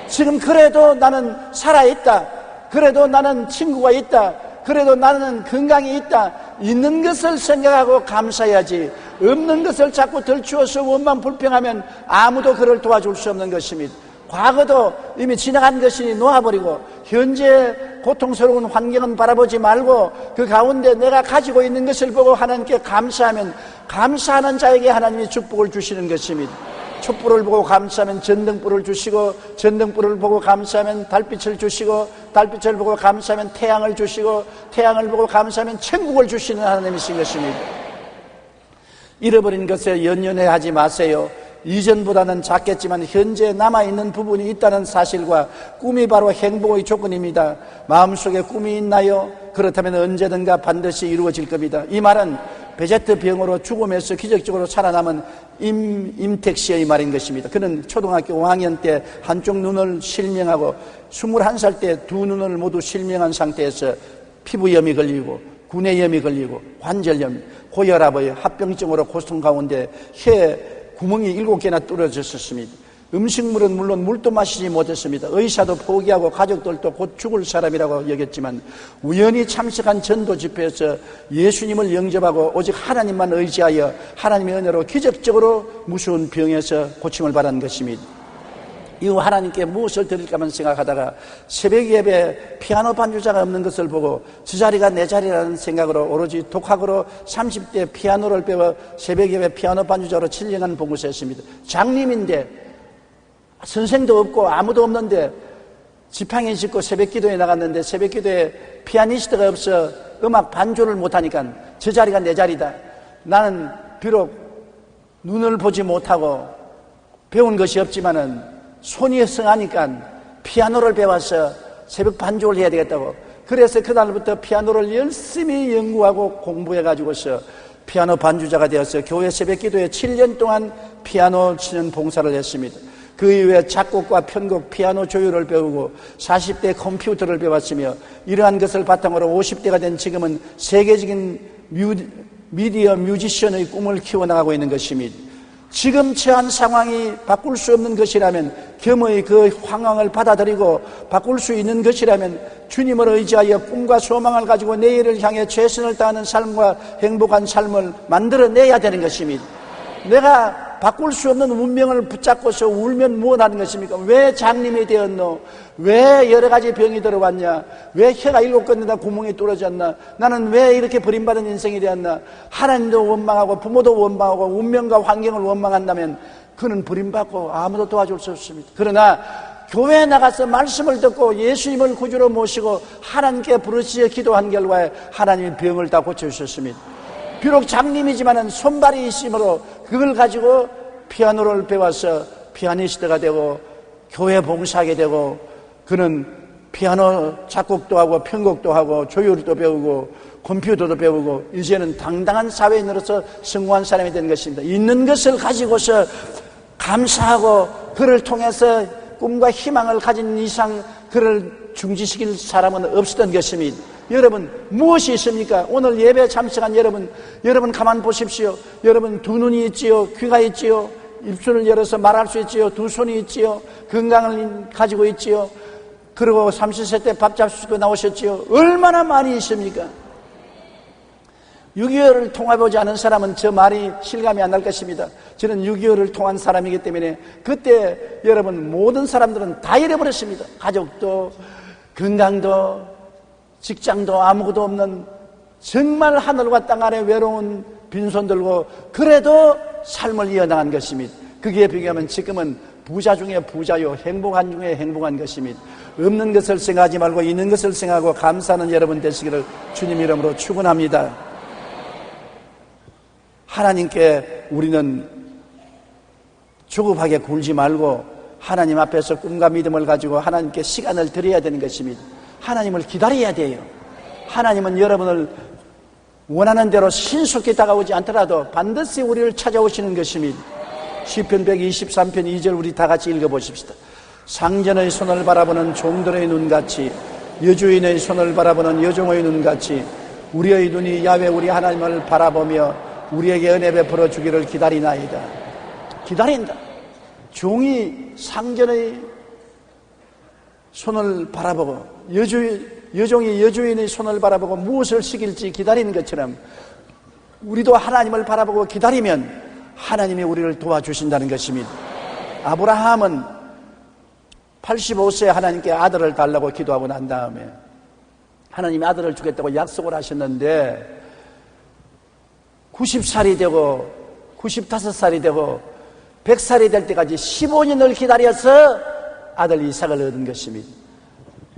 지금 그래도 나는 살아있다, 그래도 나는 친구가 있다, 그래도 나는 건강이 있다, 있는 것을 생각하고 감사해야지 없는 것을 자꾸 덜추어서 원망 불평하면 아무도 그를 도와줄 수 없는 것입니다. 과거도 이미 지나간 것이니 놓아버리고 현재 고통스러운 환경은 바라보지 말고 그 가운데 내가 가지고 있는 것을 보고 하나님께 감사하면 감사하는 자에게 하나님이 축복을 주시는 것입니다. 촛불을 보고 감사하면 전등불을 주시고 전등불을 보고 감사하면 달빛을 주시고 달빛을 보고 감사하면 태양을 주시고 태양을 보고 감사하면 천국을 주시는 하나님이신 것입니다. 잃어버린 것에 연연해하지 마세요. 이전보다는 작겠지만 현재 남아있는 부분이 있다는 사실과 꿈이 바로 행복의 조건입니다. 마음속에 꿈이 있나요? 그렇다면 언제든가 반드시 이루어질 겁니다. 이 말은 베제트 병으로 죽음에서 기적적으로 살아남은 임택 씨의 말인 것입니다. 그는 초등학교 5학년 때 한쪽 눈을 실명하고 21살 때 두 눈을 모두 실명한 상태에서 피부염이 걸리고 구내염이 걸리고 관절염, 고혈압의 합병증으로 고통 가운데 혀 구멍이 7개나 뚫어졌었습니다. 음식물은 물론 물도 마시지 못했습니다. 의사도 포기하고 가족들도 곧 죽을 사람이라고 여겼지만 우연히 참석한 전도 집회에서 예수님을 영접하고 오직 하나님만 의지하여 하나님의 은혜로 기적적으로 무서운 병에서 고침을 받은 것입니다. 이후 하나님께 무엇을 드릴까만 생각하다가 새벽 예배 피아노 반주자가 없는 것을 보고 저 자리가 내 자리라는 생각으로 오로지 독학으로 30대 피아노를 배워 새벽 예배 피아노 반주자로 7년간 봉사했습니다. 장님인데 선생도 없고 아무도 없는데 지팡이 짚고 새벽 기도에 나갔는데 새벽 기도에 피아니스트가 없어 음악 반주를 못하니까 저 자리가 내 자리다. 나는 비록 눈을 보지 못하고 배운 것이 없지만은 손이 성하니까 피아노를 배워서 새벽 반주를 해야 되겠다고 그래서 그날부터 피아노를 열심히 연구하고 공부해가지고서 피아노 반주자가 되어서 교회 새벽기도에 7년 동안 피아노 치는 봉사를 했습니다. 그 이후에 작곡과 편곡, 피아노 조율을 배우고 40대 컴퓨터를 배웠으며 이러한 것을 바탕으로 50대가 된 지금은 세계적인 미디어 뮤지션의 꿈을 키워나가고 있는 것입니다. 지금 처한 상황이 바꿀 수 없는 것이라면, 겸의 그 상황을 받아들이고 바꿀 수 있는 것이라면 주님을 의지하여 꿈과 소망을 가지고 내일을 향해 최선을 다하는 삶과 행복한 삶을 만들어내야 되는 것입니다. 내가 바꿀 수 없는 운명을 붙잡고서 울면 무엇하는 것입니까? 왜 장님이 되었노? 왜 여러 가지 병이 들어왔냐? 왜 혀가 7건이나 구멍이 뚫어졌나? 나는 왜 이렇게 버림받은 인생이 되었나? 하나님도 원망하고 부모도 원망하고 운명과 환경을 원망한다면 그는 버림받고 아무도 도와줄 수 없습니다. 그러나 교회에 나가서 말씀을 듣고 예수님을 구주로 모시고 하나님께 부르짖어 기도한 결과에 하나님이 병을 다 고쳐주셨습니다. 비록 장님이지만은 손발이 있으므로 그걸 가지고 피아노를 배워서 피아니스트가 되고 교회 봉사하게 되고, 그는 피아노 작곡도 하고 편곡도 하고 조율도 배우고 컴퓨터도 배우고 이제는 당당한 사회인으로서 성공한 사람이 된 것입니다. 있는 것을 가지고서 감사하고 그를 통해서 꿈과 희망을 가진 이상 그를 중지시킬 사람은 없었던 것입니다. 여러분, 무엇이 있습니까? 오늘 예배에 참석한 여러분 가만 보십시오. 여러분 두 눈이 있지요, 귀가 있지요, 입술을 열어서 말할 수 있지요, 두 손이 있지요, 건강을 가지고 있지요, 그리고 30세 때 밥 잡수고 나오셨지요. 얼마나 많이 있습니까? 6.25를 통해보지 않은 사람은 저 말이 실감이 안 날 것입니다. 저는 6.25를 통한 사람이기 때문에 그때 여러분 모든 사람들은 다 잃어버렸습니다. 가족도, 건강도, 직장도 아무것도 없는 정말 하늘과 땅 아래 외로운 빈손 들고 그래도 삶을 이어나간 것입니다. 그게 비교하면 지금은 부자 중에 부자요, 행복한 중에 행복한 것입니다. 없는 것을 생각하지 말고 있는 것을 생각하고 감사하는 여러분 되시기를 주님 이름으로 축원합니다. 하나님께 우리는 조급하게 굴지 말고 하나님 앞에서 꿈과 믿음을 가지고 하나님께 시간을 드려야 되는 것입니다. 하나님을 기다려야 돼요. 하나님은 여러분을 원하는 대로 신속히 다가오지 않더라도 반드시 우리를 찾아오시는 것입니다. 시편 123편 2절 우리 다 같이 읽어보십시다. 상전의 손을 바라보는 종들의 눈같이, 여주인의 손을 바라보는 여종의 눈같이 우리의 눈이 야훼 우리 하나님을 바라보며 우리에게 은혜 베풀어 주기를 기다리나이다. 기다린다. 종이 상전의 손을 바라보고 여종이 여주인의 손을 바라보고 무엇을 시킬지 기다리는 것처럼 우리도 하나님을 바라보고 기다리면 하나님이 우리를 도와주신다는 것입니다. 아브라함은 85세에 하나님께 아들을 달라고 기도하고 난 다음에 하나님이 아들을 주겠다고 약속을 하셨는데 90살이 되고 95살이 되고 100살이 될 때까지 15년을 기다려서 아들 이삭을 얻은 것입니다.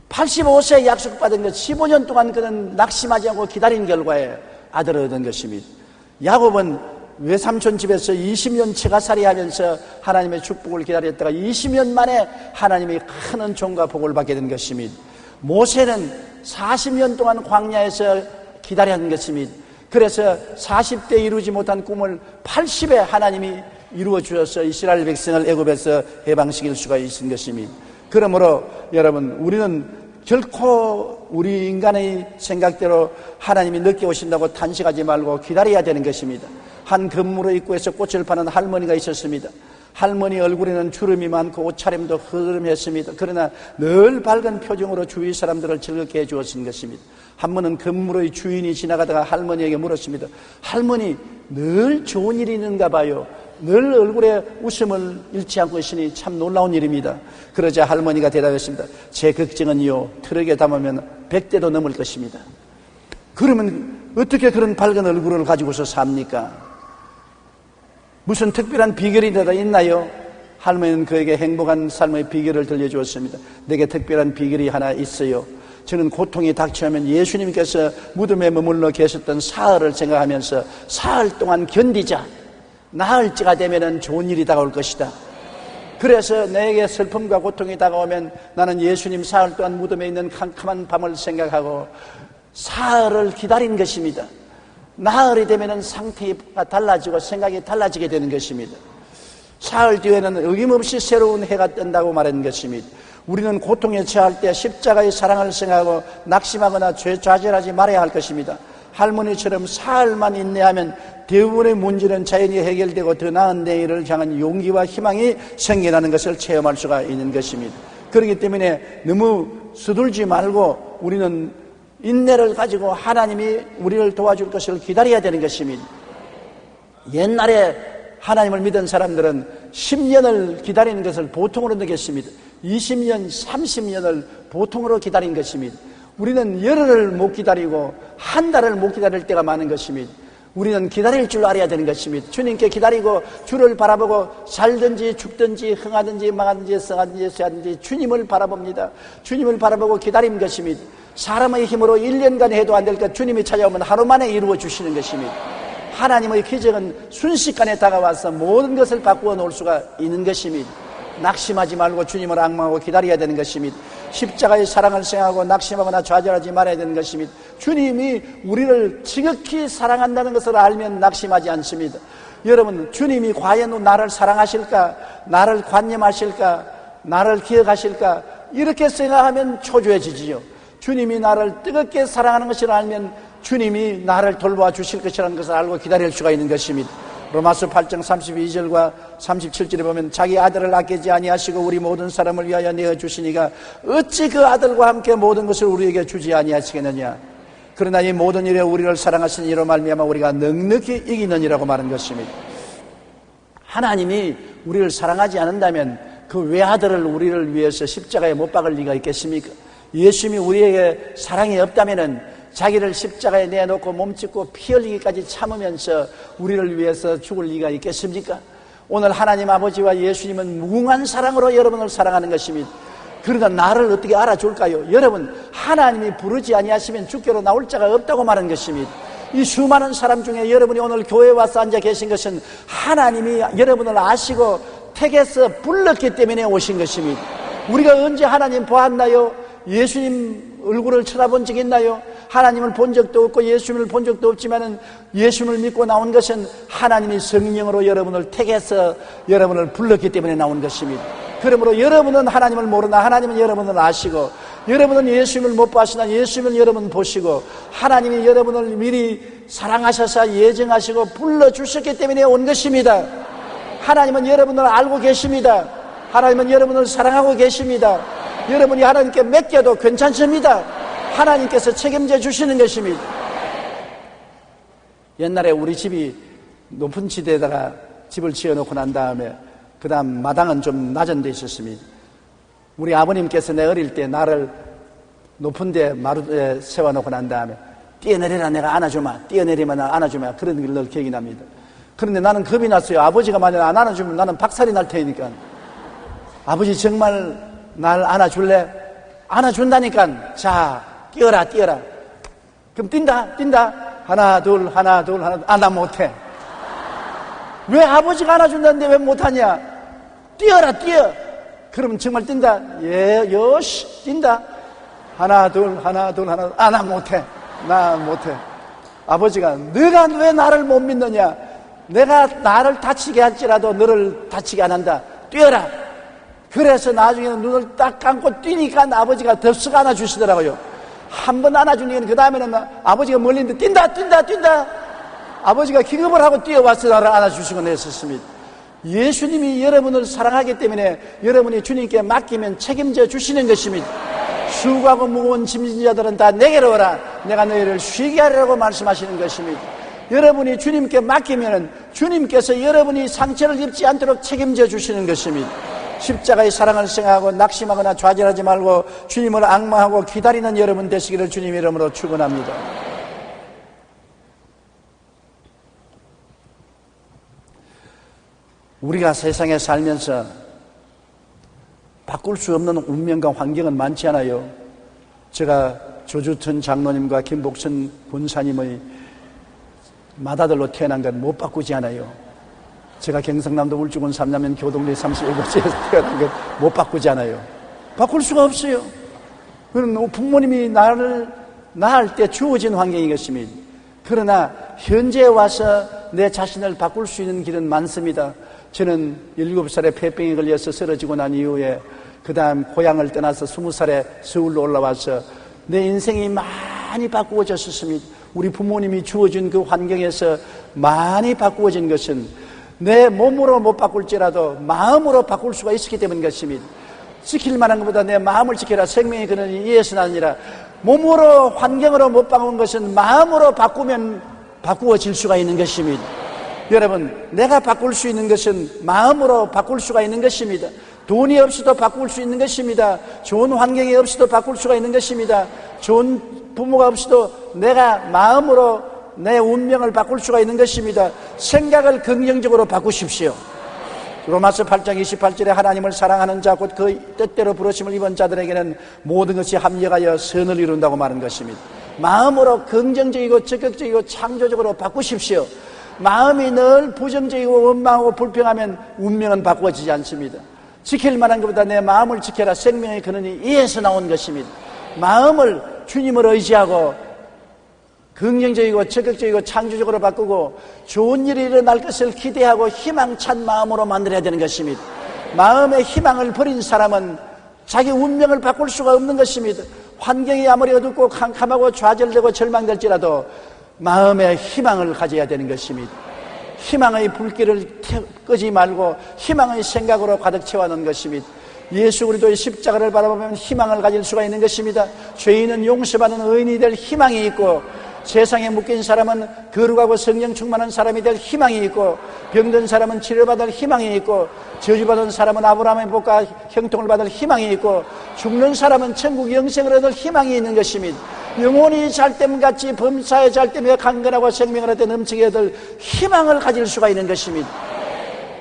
85세에 약속받은 것 15년 동안 그는 낙심하지 않고 기다린 결과에 아들을 얻은 것입니다. 야곱은 외삼촌 집에서 20년 처가살이 하면서 하나님의 축복을 기다렸다가 20년 만에 하나님이 큰 은총과 복을 받게 된 것입니다. 모세는 40년 동안 광야에서 기다린 것입니다. 그래서 40대 이루지 못한 꿈을 80에 하나님이 이루어 주셔서 이스라엘 백성을 애굽에서 해방시킬 수가 있은 것입니다. 그러므로 여러분, 우리는 결코 우리 인간의 생각대로 하나님이 늦게 오신다고 탄식하지 말고 기다려야 되는 것입니다. 한 건물의 입구에서 꽃을 파는 할머니가 있었습니다. 할머니 얼굴에는 주름이 많고 옷차림도 흐름했습니다. 그러나 늘 밝은 표정으로 주위 사람들을 즐겁게 해주었던 것입니다. 한 번은 건물의 주인이 지나가다가 할머니에게 물었습니다. 할머니, 늘 좋은 일이 있는가 봐요. 늘 얼굴에 웃음을 잃지 않고 있으니 참 놀라운 일입니다. 그러자 할머니가 대답했습니다. 제 걱정은요, 트럭에 담으면 100대도 넘을 것입니다. 그러면 어떻게 그런 밝은 얼굴을 가지고서 삽니까? 무슨 특별한 비결이 있나요? 할머니는 그에게 행복한 삶의 비결을 들려주었습니다. 내게 특별한 비결이 하나 있어요. 저는 고통이 닥쳐오면 예수님께서 무덤에 머물러 계셨던 사흘을 생각하면서 사흘 동안 견디자. 나흘째가 되면은 좋은 일이 다가올 것이다. 그래서 내게 슬픔과 고통이 다가오면 나는 예수님 사흘 동안 무덤에 있는 캄캄한 밤을 생각하고 사흘을 기다린 것입니다. 나흘이 되면 상태가 달라지고 생각이 달라지게 되는 것입니다. 사흘 뒤에는 어김없이 새로운 해가 뜬다고 말하는 것입니다. 우리는 고통에 처할 때 십자가의 사랑을 생각하고 낙심하거나 좌절하지 말아야 할 것입니다. 할머니처럼 사흘만 인내하면 대부분의 문제는 자연히 해결되고 더 나은 내일을 향한 용기와 희망이 생겨나는 것을 체험할 수가 있는 것입니다. 그렇기 때문에 너무 서둘지 말고 우리는 인내를 가지고 하나님이 우리를 도와줄 것을 기다려야 되는 것입니다. 옛날에 하나님을 믿은 사람들은 10년을 기다리는 것을 보통으로 느꼈습니다. 20년, 30년을 보통으로 기다린 것입니다. 우리는 열흘을 못 기다리고 한 달을 못 기다릴 때가 많은 것입니다. 우리는 기다릴 줄 알아야 되는 것입니다. 주님께 기다리고 주를 바라보고 살든지 죽든지 흥하든지 망하든지 성하든지 쇠하든지 주님을 바라봅니다. 주님을 바라보고 기다린 것입니다. 사람의 힘으로 1년간 해도 안 될 것 주님이 찾아오면 하루 만에 이루어 주시는 것입니다. 하나님의 기적은 순식간에 다가와서 모든 것을 바꾸어 놓을 수가 있는 것입니다. 낙심하지 말고 주님을 앙망하고 기다려야 되는 것입니다. 십자가의 사랑을 생각하고 낙심하거나 좌절하지 말아야 되는 것입니다. 주님이 우리를 지극히 사랑한다는 것을 알면 낙심하지 않습니다. 여러분, 주님이 과연 나를 사랑하실까? 나를 관념하실까? 나를 기억하실까? 이렇게 생각하면 초조해지지요. 주님이 나를 뜨겁게 사랑하는 것을 알면 주님이 나를 돌봐 주실 것이라는 것을 알고 기다릴 수가 있는 것입니다. 로마서 8장 32절과 37절에 보면 자기 아들을 아끼지 아니하시고 우리 모든 사람을 위하여 내어주시니가 어찌 그 아들과 함께 모든 것을 우리에게 주지 아니하시겠느냐. 그러나 이 모든 일에 우리를 사랑하신 이로 말미암아 우리가 넉넉히 이기느니라고 말한 것입니다. 하나님이 우리를 사랑하지 않는다면 그 외아들을 우리를 위해서 십자가에 못 박을 리가 있겠습니까? 예수님이 우리에게 사랑이 없다면은 자기를 십자가에 내놓고 몸짓고 피 흘리기까지 참으면서 우리를 위해서 죽을 리가 있겠습니까? 오늘 하나님 아버지와 예수님은 무궁한 사랑으로 여러분을 사랑하는 것입니다. 그러나 나를 어떻게 알아줄까요? 여러분, 하나님이 부르지 아니하시면 주께로 나올 자가 없다고 말한 것입니다. 이 수많은 사람 중에 여러분이 오늘 교회에 와서 앉아 계신 것은 하나님이 여러분을 아시고 택해서 불렀기 때문에 오신 것입니다. 우리가 언제 하나님 보았나요? 예수님 얼굴을 쳐다본 적 있나요? 하나님을 본 적도 없고 예수님을 본 적도 없지만은 예수님을 믿고 나온 것은 하나님이 성령으로 여러분을 택해서 여러분을 불렀기 때문에 나온 것입니다. 그러므로 여러분은 하나님을 모르나 하나님은 여러분을 아시고, 여러분은 예수님을 못 보시나 예수님을 여러분 보시고, 하나님이 여러분을 미리 사랑하셔서 예정하시고 불러주셨기 때문에 온 것입니다. 하나님은 여러분을 알고 계십니다. 하나님은 여러분을 사랑하고 계십니다. 여러분이 하나님께 맡겨도 괜찮습니다. 하나님께서 책임져 주시는 것입니다. 옛날에 우리 집이 높은 지대에다가 집을 지어놓고 난 다음에 그 다음 마당은 좀 낮은 데 있었습니다. 우리 아버님께서 내 어릴 때 나를 높은 데 마루에 세워놓고 난 다음에 뛰어내리라 내가 안아주마, 뛰어내리면 안아주마, 그런 걸 늘 기억이 납니다. 그런데 나는 겁이 났어요. 아버지가 만약 안 안아주면 나는 박살이 날 테니까. 아버지 정말 날 안아줄래? 안아준다니까. 자, 뛰어라. 그럼 뛴다. 하나 둘. 나 못해. 왜 아버지가 안아준다는데 왜 못하냐? 뛰어라. 그러면 정말 뛴다. 예, 요시 뛴다. 하나 둘. 나 못해. 아버지가 너가 왜 나를 못 믿느냐? 내가 나를 다치게 할지라도 너를 다치게 안 한다. 뛰어라. 그래서 나중에는 눈을 딱 감고 뛰니까 아버지가 덥석 안아주시더라고요. 한 번 안아주니까 그 다음에는 아버지가 멀리 있는데 뛴다. 아버지가 기겁을 하고 뛰어와서 나를 안아주시곤 했었습니다. 예수님이 여러분을 사랑하기 때문에 여러분이 주님께 맡기면 책임져 주시는 것입니다. 수고하고 무거운 짐진 자들은 다 내게로 오라. 내가 너희를 쉬게 하리라고 말씀하시는 것입니다. 여러분이 주님께 맡기면 주님께서 여러분이 상처를 입지 않도록 책임져 주시는 것입니다. 십자가의 사랑을 생각하고 낙심하거나 좌절하지 말고 주님을 앙망하고 기다리는 여러분 되시기를 주님 이름으로 축원합니다. 우리가 세상에 살면서 바꿀 수 없는 운명과 환경은 많지 않아요. 제가 조주천 장로님과 김복천 권사님의 맏아들로 태어난 건 못 바꾸지 않아요. 제가 경상남도 울주군 삼남면 교동리 37번째에서 태어난 것 못 바꾸잖아요. 바꿀 수가 없어요. 그건 부모님이 나를 낳을 때 주어진 환경인 것입니다. 그러나 현재 와서 내 자신을 바꿀 수 있는 길은 많습니다. 저는 7살에 폐병에 걸려서 쓰러지고 난 이후에 그 다음 고향을 떠나서 20살에 서울로 올라와서 내 인생이 많이 바꾸어졌습니다. 우리 부모님이 주어진 그 환경에서 많이 바꾸어진 것은 내 몸으로 못 바꿀지라도 마음으로 바꿀 수가 있었기 때문인 것입니다. 지킬 만한 것보다 내 마음을 지켜라. 생명의 근원이 이에서는 아니라 몸으로 환경으로 못 바꾼 것은 마음으로 바꾸면 바꾸어질 수가 있는 것입니다. 여러분, 내가 바꿀 수 있는 것은 마음으로 바꿀 수가 있는 것입니다. 돈이 없어도 바꿀 수 있는 것입니다. 좋은 환경이 없어도 바꿀 수가 있는 것입니다. 좋은 부모가 없어도 내가 마음으로 내 운명을 바꿀 수가 있는 것입니다. 생각을 긍정적으로 바꾸십시오. 로마서 8장 28절에 하나님을 사랑하는 자 곧 그 뜻대로 부르심을 입은 자들에게는 모든 것이 합력하여 선을 이룬다고 말한 것입니다. 마음으로 긍정적이고 적극적이고 창조적으로 바꾸십시오. 마음이 늘 부정적이고 원망하고 불평하면 운명은 바꾸어지지 않습니다. 지킬 만한 것보다 내 마음을 지켜라. 생명의 근원이 이에서 나온 것입니다. 마음을 주님을 의지하고 긍정적이고 적극적이고 창조적으로 바꾸고 좋은 일이 일어날 것을 기대하고 희망찬 마음으로 만들어야 되는 것입니다. 마음의 희망을 버린 사람은 자기 운명을 바꿀 수가 없는 것입니다. 환경이 아무리 어둡고 캄캄하고 좌절되고 절망될지라도 마음의 희망을 가져야 되는 것입니다. 희망의 불길을 끄지 말고 희망의 생각으로 가득 채워놓은 것입니다. 예수 그리스도의 십자가를 바라보면 희망을 가질 수가 있는 것입니다. 죄인은 용서받는 의인이 될 희망이 있고 세상에 묶인 사람은 거룩하고 성령 충만한 사람이 될 희망이 있고 병든 사람은 치료받을 희망이 있고 저주받은 사람은 아브라함의 복과 형통을 받을 희망이 있고 죽는 사람은 천국 영생을 얻을 희망이 있는 것입니다. 영혼이 잘됨같이 범사에 잘됨에 강건하고 생명을 얻어 넘치게 얻을 희망을 가질 수가 있는 것입니다.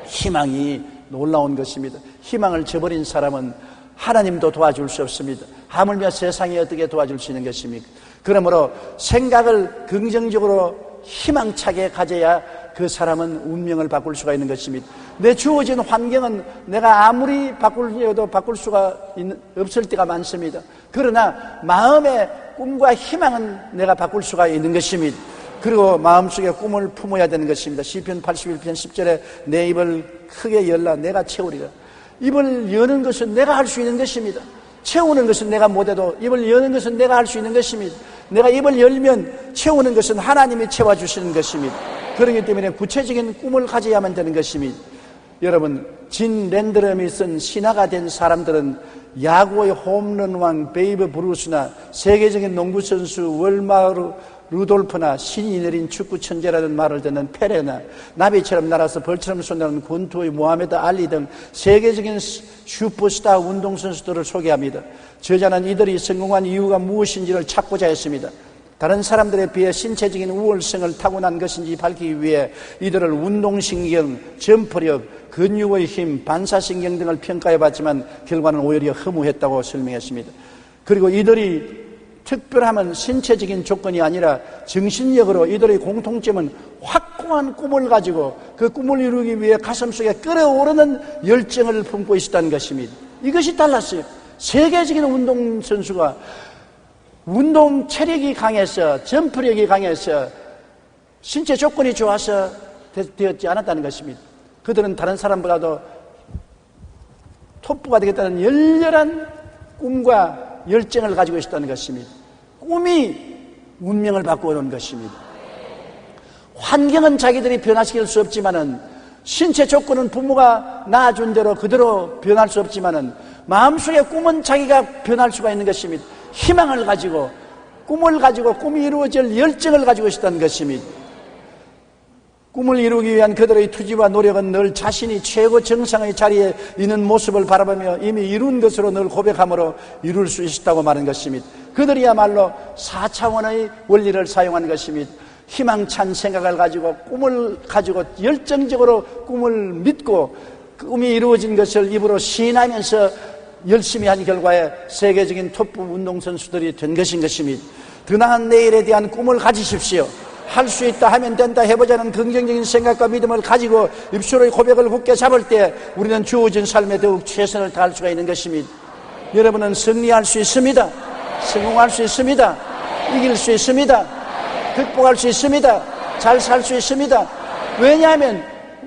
희망이 놀라운 것입니다. 희망을 저버린 사람은 하나님도 도와줄 수 없습니다. 하물며 세상이 어떻게 도와줄 수 있는 것입니까? 그러므로 생각을 긍정적으로 희망차게 가져야 그 사람은 운명을 바꿀 수가 있는 것입니다. 내 주어진 환경은 내가 아무리 바꾸려도 바꿀 수가 없을 때가 많습니다. 그러나 마음의 꿈과 희망은 내가 바꿀 수가 있는 것입니다. 그리고 마음속에 꿈을 품어야 되는 것입니다. 시편 81편 10절에 내 입을 크게 열라 내가 채우리라. 입을 여는 것은 내가 할 수 있는 것입니다. 채우는 것은 내가 못해도 입을 여는 것은 내가 할 수 있는 것입니다. 내가 입을 열면 채우는 것은 하나님이 채워주시는 것입니다. 그렇기 때문에 구체적인 꿈을 가져야만 되는 것입니다. 여러분, 진 랜드럼이 쓴 신화가 된 사람들은 야구의 홈런왕 베이브 브루스나 세계적인 농구선수 월마르 루돌프나 신이 내린 축구 천재라는 말을 듣는 페레나 나비처럼 날아서 벌처럼 쏜다는 권투의 모하메드 알리 등 세계적인 슈퍼스타 운동선수들을 소개합니다. 저자는 이들이 성공한 이유가 무엇인지를 찾고자 했습니다. 다른 사람들에 비해 신체적인 우월성을 타고난 것인지 밝히기 위해 이들을 운동신경, 점프력, 근육의 힘, 반사신경 등을 평가해봤지만 결과는 오히려 허무했다고 설명했습니다. 그리고 이들이 특별함은 신체적인 조건이 아니라 정신력으로 이들의 공통점은 확고한 꿈을 가지고 그 꿈을 이루기 위해 가슴속에 끓어오르는 열정을 품고 있었다는 것입니다. 이것이 달랐어요. 세계적인 운동선수가 운동 체력이 강해서 점프력이 강해서 신체 조건이 좋아서 되었지 않았다는 것입니다. 그들은 다른 사람보다도 톱부가 되겠다는 열렬한 꿈과 열정을 가지고 있었다는 것입니다. 꿈이 운명을 바꾸어놓은 것입니다. 환경은 자기들이 변화시킬 수 없지만은 신체 조건은 부모가 낳아준 대로 그대로 변할 수 없지만은 마음속의 꿈은 자기가 변할 수가 있는 것입니다. 희망을 가지고 꿈을 가지고 꿈이 이루어질 열정을 가지고 있었다는 것입니다. 꿈을 이루기 위한 그들의 투지와 노력은 늘 자신이 최고 정상의 자리에 있는 모습을 바라보며 이미 이룬 것으로 늘 고백함으로 이룰 수 있었다고 말한 것입니다. 그들이야말로 4차원의 원리를 사용한 것입니다. 희망찬 생각을 가지고 꿈을 가지고 열정적으로 꿈을 믿고 꿈이 이루어진 것을 입으로 시인하면서 열심히 한 결과에 세계적인 톱부 운동선수들이 된 것인 것입니다. 더 나은 내일에 대한 꿈을 가지십시오. 할 수 있다 하면 된다 해보자는 긍정적인 생각과 믿음을 가지고 입술의 고백을 굳게 잡을 때 우리는 주어진 삶에 더욱 최선을 다할 수가 있는 것입니다. 여러분은 승리할 수 있습니다. 성공할 수 있습니다. 이길 수 있습니다. 극복할 수 있습니다. 잘 살 수 있습니다. 왜냐하면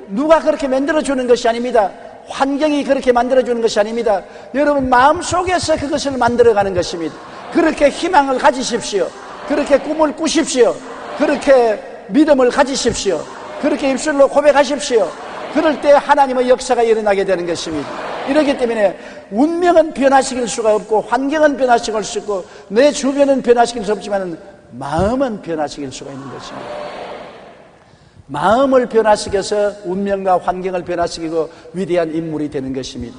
누가 그렇게 만들어주는 것이 아닙니다. 환경이 그렇게 만들어주는 것이 아닙니다. 여러분 마음속에서 그것을 만들어가는 것입니다. 그렇게 희망을 가지십시오. 그렇게 꿈을 꾸십시오. 그렇게 믿음을 가지십시오. 그렇게 입술로 고백하십시오. 그럴 때 하나님의 역사가 일어나게 되는 것입니다. 이렇기 때문에 운명은 변화시킬 수가 없고 환경은 변화시킬 수 없고 내 주변은 변화시킬 수 없지만 마음은 변화시킬 수가 있는 것입니다. 마음을 변화시켜서 운명과 환경을 변화시키고 위대한 인물이 되는 것입니다.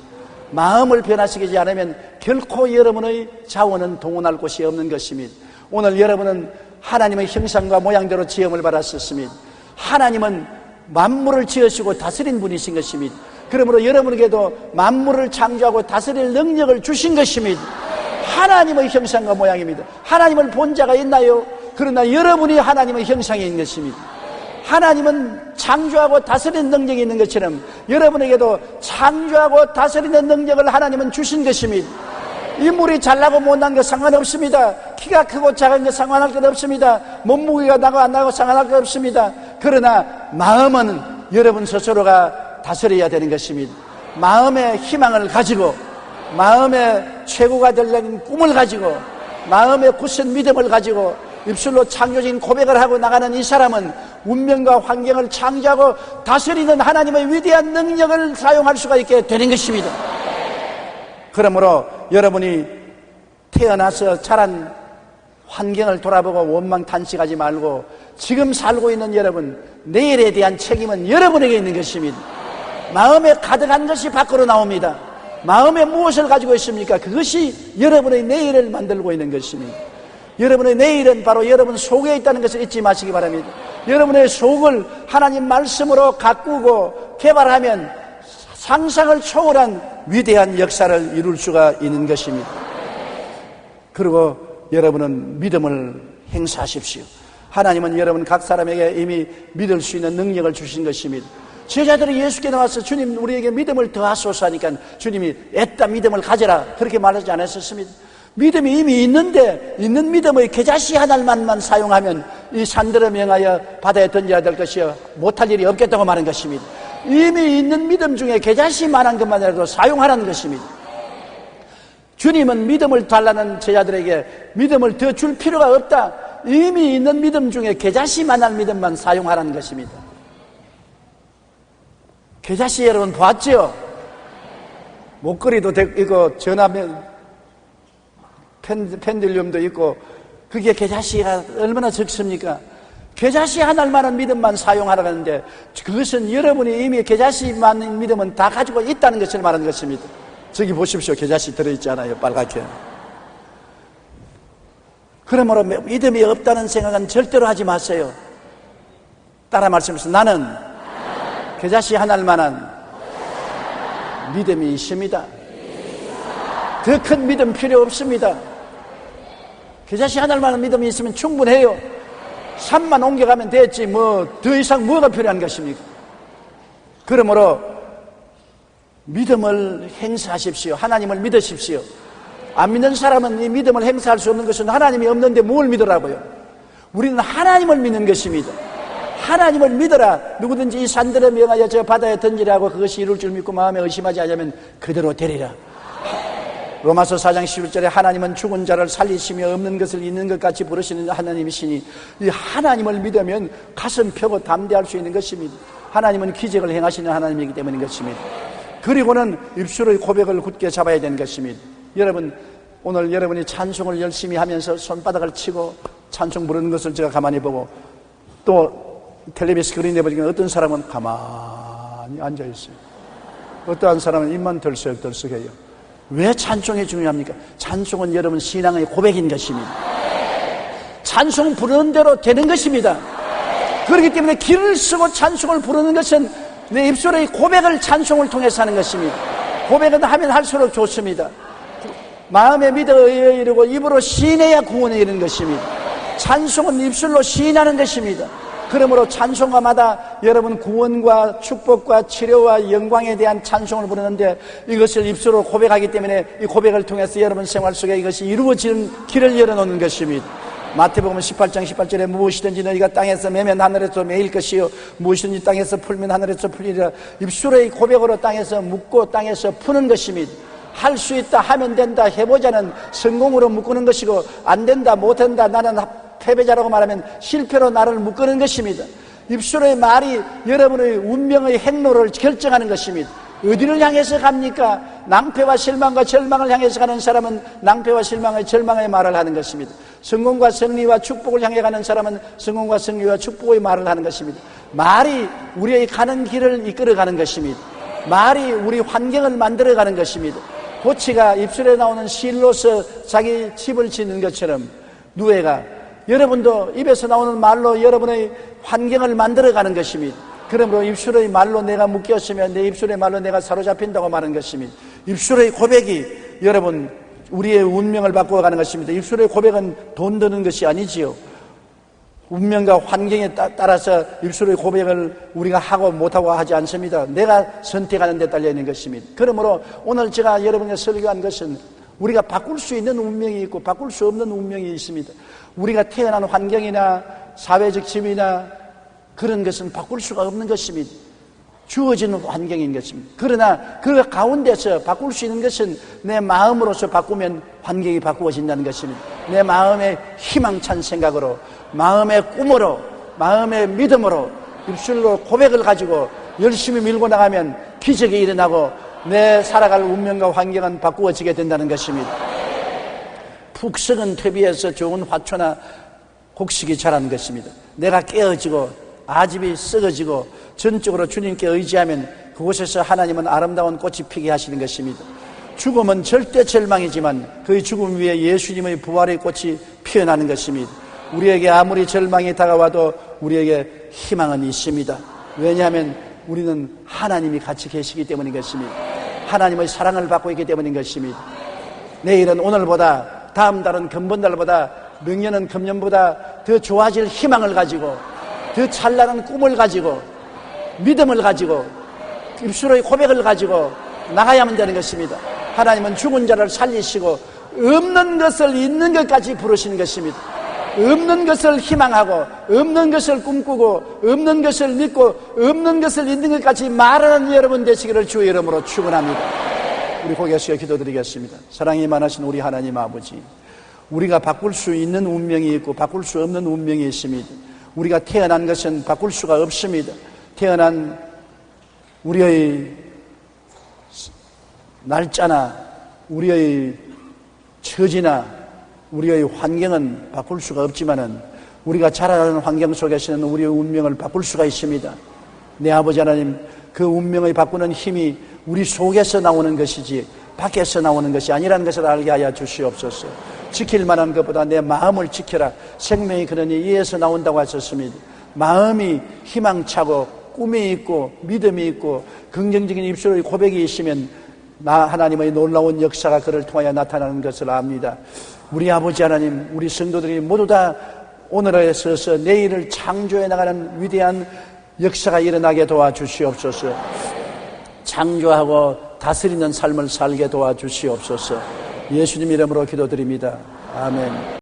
마음을 변화시키지 않으면 결코 여러분의 자원은 동원할 곳이 없는 것입니다. 오늘 여러분은 하나님의 형상과 모양대로 지음을 받았었습니다. 하나님은 만물을 지으시고 다스린 분이신 것입니다. 그러므로 여러분에게도 만물을 창조하고 다스릴 능력을 주신 것입니다. 하나님의 형상과 모양입니다. 하나님을 본 자가 있나요? 그러나 여러분이 하나님의 형상이 있는 것입니다. 하나님은 창조하고 다스리는 능력이 있는 것처럼 여러분에게도 창조하고 다스리는 능력을 하나님은 주신 것입니다. 인물이 잘나고 못난 거 상관없습니다. 키가 크고 작은 거 상관할 것 없습니다. 몸무게가 나고 안 나고 상관할 것 없습니다. 그러나 마음은 여러분 스스로가 다스려야 되는 것입니다. 마음의 희망을 가지고 마음의 최고가 되려는 꿈을 가지고 마음의 굳은 믿음을 가지고 입술로 창조적인 고백을 하고 나가는 이 사람은 운명과 환경을 창조하고 다스리는 하나님의 위대한 능력을 사용할 수가 있게 되는 것입니다. 그러므로 여러분이 태어나서 자란 환경을 돌아보고 원망탄식하지 말고 지금 살고 있는 여러분, 내일에 대한 책임은 여러분에게 있는 것입니다. 마음에 가득한 것이 밖으로 나옵니다. 마음에 무엇을 가지고 있습니까? 그것이 여러분의 내일을 만들고 있는 것입니다. 여러분의 내일은 바로 여러분 속에 있다는 것을 잊지 마시기 바랍니다. 여러분의 속을 하나님 말씀으로 가꾸고 개발하면 상상을 초월한 위대한 역사를 이룰 수가 있는 것입니다. 그리고 여러분은 믿음을 행사하십시오. 하나님은 여러분 각 사람에게 이미 믿을 수 있는 능력을 주신 것입니다. 제자들이 예수께 나와서 주님 우리에게 믿음을 더하소서 하니까 주님이 애따 믿음을 가져라 그렇게 말하지 않았었습니다. 믿음이 이미 있는데 있는 믿음의 겨자씨 하나만만 사용하면 이 산들을 명하여 바다에 던져야 될 것이요 못할 일이 없겠다고 말한 것입니다. 이미 있는 믿음 중에 겨자씨만한 것만이라도 사용하라는 것입니다. 주님은 믿음을 달라는 제자들에게 믿음을 더 줄 필요가 없다. 이미 있는 믿음 중에 겨자씨만한 믿음만 사용하라는 것입니다. 겨자씨 여러분 봤죠? 목걸이도 있고 전화면 펜들륨도 있고 그게 겨자씨가 얼마나 적습니까? 겨자씨 하나만한 믿음만 사용하라는데 그것은 여러분이 이미 겨자씨만한 믿음은 다 가지고 있다는 것을 말하는 것입니다. 저기 보십시오. 겨자씨 들어있잖아요. 빨갛게. 그러므로 믿음이 없다는 생각은 절대로 하지 마세요. 따라 말씀하세요. 나는 겨자씨 하나만한 믿음이 있습니다. 더 큰 믿음 필요 없습니다. 겨자씨 하나만한 믿음이 있으면 충분해요. 산만 옮겨가면 됐지 뭐 더 이상 뭐가 필요한 것입니까? 그러므로 믿음을 행사하십시오. 하나님을 믿으십시오. 안 믿는 사람은 이 믿음을 행사할 수 없는 것은 하나님이 없는데 뭘 믿으라고요? 우리는 하나님을 믿는 것입니다. 하나님을 믿어라. 누구든지 이 산들을 명하여 저 바다에 던지라고 그것이 이룰 줄 믿고 마음에 의심하지 않으면 그대로 되리라. 로마서 4장 11절에 하나님은 죽은 자를 살리시며 없는 것을 있는 것 같이 부르시는 하나님이시니 이 하나님을 믿으면 가슴 펴고 담대할 수 있는 것입니다. 하나님은 기적을 행하시는 하나님이기 때문인 것입니다. 그리고는 입술의 고백을 굳게 잡아야 되는 것입니다. 여러분 오늘 여러분이 찬송을 열심히 하면서 손바닥을 치고 찬송 부르는 것을 제가 가만히 보고 또 텔레비전 스크린에 보니까 어떤 사람은 가만히 앉아있어요. 어떠한 사람은 입만 덜썩덜썩해요. 왜 찬송이 중요합니까? 찬송은 여러분 신앙의 고백인 것입니다. 찬송 부르는 대로 되는 것입니다. 그렇기 때문에 길을 쓰고 찬송을 부르는 것은 내 입술의 고백을 찬송을 통해서 하는 것입니다. 고백은 하면 할수록 좋습니다. 마음에 믿어 이르고 입으로 시인해야 구원에 이르는 것입니다. 찬송은 입술로 시인하는 것입니다. 그러므로 찬송가마다 여러분 구원과 축복과 치료와 영광에 대한 찬송을 부르는데 이것을 입술로 고백하기 때문에 이 고백을 통해서 여러분 생활 속에 이것이 이루어지는 길을 열어놓는 것입니다. 마태복음 18장 18절에 무엇이든지 너희가 땅에서 매면 하늘에서 매일 것이요 무엇이든지 땅에서 풀면 하늘에서 풀리리라. 입술의 고백으로 땅에서 묻고 땅에서 푸는 것입니다. 할 수 있다, 하면 된다, 해보자는 성공으로 묶는 것이고 안 된다, 못한다, 나는 패배자라고 말하면 실패로 나를 묶는 것입니다. 입술의 말이 여러분의 운명의 행로를 결정하는 것입니다. 어디를 향해서 갑니까? 낭패와 실망과 절망을 향해서 가는 사람은 낭패와 실망의 절망의 말을 하는 것입니다. 성공과 승리와 축복을 향해 가는 사람은 성공과 승리와 축복의 말을 하는 것입니다. 말이 우리의 가는 길을 이끌어가는 것입니다. 말이 우리 환경을 만들어가는 것입니다. 고치가 입술에 나오는 실로서 자기 집을 짓는 것처럼 누에가 여러분도 입에서 나오는 말로 여러분의 환경을 만들어가는 것입니다. 그러므로 입술의 말로 내가 묶였으면 내 입술의 말로 내가 사로잡힌다고 말하는 것입니다. 입술의 고백이 여러분 우리의 운명을 바꾸어가는 것입니다. 입술의 고백은 돈 드는 것이 아니지요. 운명과 환경에 따라서 입술의 고백을 우리가 하고 못하고 하지 않습니다. 내가 선택하는 데 달려있는 것입니다. 그러므로 오늘 제가 여러분에게 설교한 것은 우리가 바꿀 수 있는 운명이 있고 바꿀 수 없는 운명이 있습니다. 우리가 태어난 환경이나 사회적 지위나 그런 것은 바꿀 수가 없는 것입니다. 주어지는 환경인 것입니다. 그러나 그 가운데서 바꿀 수 있는 것은 내 마음으로서 바꾸면 환경이 바꾸어진다는 것입니다. 내 마음의 희망찬 생각으로, 마음의 꿈으로, 마음의 믿음으로 입술로 고백을 가지고 열심히 밀고 나가면 기적이 일어나고 내 살아갈 운명과 환경은 바꾸어지게 된다는 것입니다. 푹 썩은 퇴비에서 좋은 화초나 곡식이 자라는 것입니다. 내가 깨어지고 아집이 썩어지고 전적으로 주님께 의지하면 그곳에서 하나님은 아름다운 꽃이 피게 하시는 것입니다. 죽음은 절대 절망이지만 그 죽음 위에 예수님의 부활의 꽃이 피어나는 것입니다. 우리에게 아무리 절망이 다가와도 우리에게 희망은 있습니다. 왜냐하면 우리는 하나님이 같이 계시기 때문인 것입니다. 하나님의 사랑을 받고 있기 때문인 것입니다. 내일은 오늘보다, 다음 달은 금번달보다, 명년은 금년보다 더 좋아질 희망을 가지고, 더 찬란한 꿈을 가지고, 믿음을 가지고, 입술의 고백을 가지고 나가야만 되는 것입니다. 하나님은 죽은 자를 살리시고 없는 것을 있는 것까지 부르시는 것입니다. 없는 것을 희망하고 없는 것을 꿈꾸고 없는 것을 믿고 없는 것을 있는 것까지 말하는 여러분 되시기를 주의 이름으로 축원합니다. 우리 고개 숙여 기도드리겠습니다. 사랑이 많으신 우리 하나님 아버지, 우리가 바꿀 수 있는 운명이 있고 바꿀 수 없는 운명이 있습니다. 우리가 태어난 것은 바꿀 수가 없습니다. 태어난 우리의 날짜나 우리의 처지나 우리의 환경은 바꿀 수가 없지만은 우리가 자라나는 환경 속에서는 우리의 운명을 바꿀 수가 있습니다. 내 아버지 하나님, 그 운명을 바꾸는 힘이 우리 속에서 나오는 것이지 밖에서 나오는 것이 아니라는 것을 알게 하여 주시옵소서. 지킬 만한 것보다 내 마음을 지켜라. 생명이 그러니 이에서 나온다고 하셨습니다. 마음이 희망차고 꿈이 있고 믿음이 있고 긍정적인 입술의 고백이 있으면 나 하나님의 놀라운 역사가 그를 통하여 나타나는 것을 압니다. 우리 아버지 하나님, 우리 성도들이 모두 다 오늘에 서서 내일을 창조해 나가는 위대한 역사가 일어나게 도와주시옵소서. 창조하고 다스리는 삶을 살게 도와주시옵소서. 예수님 이름으로 기도드립니다. 아멘.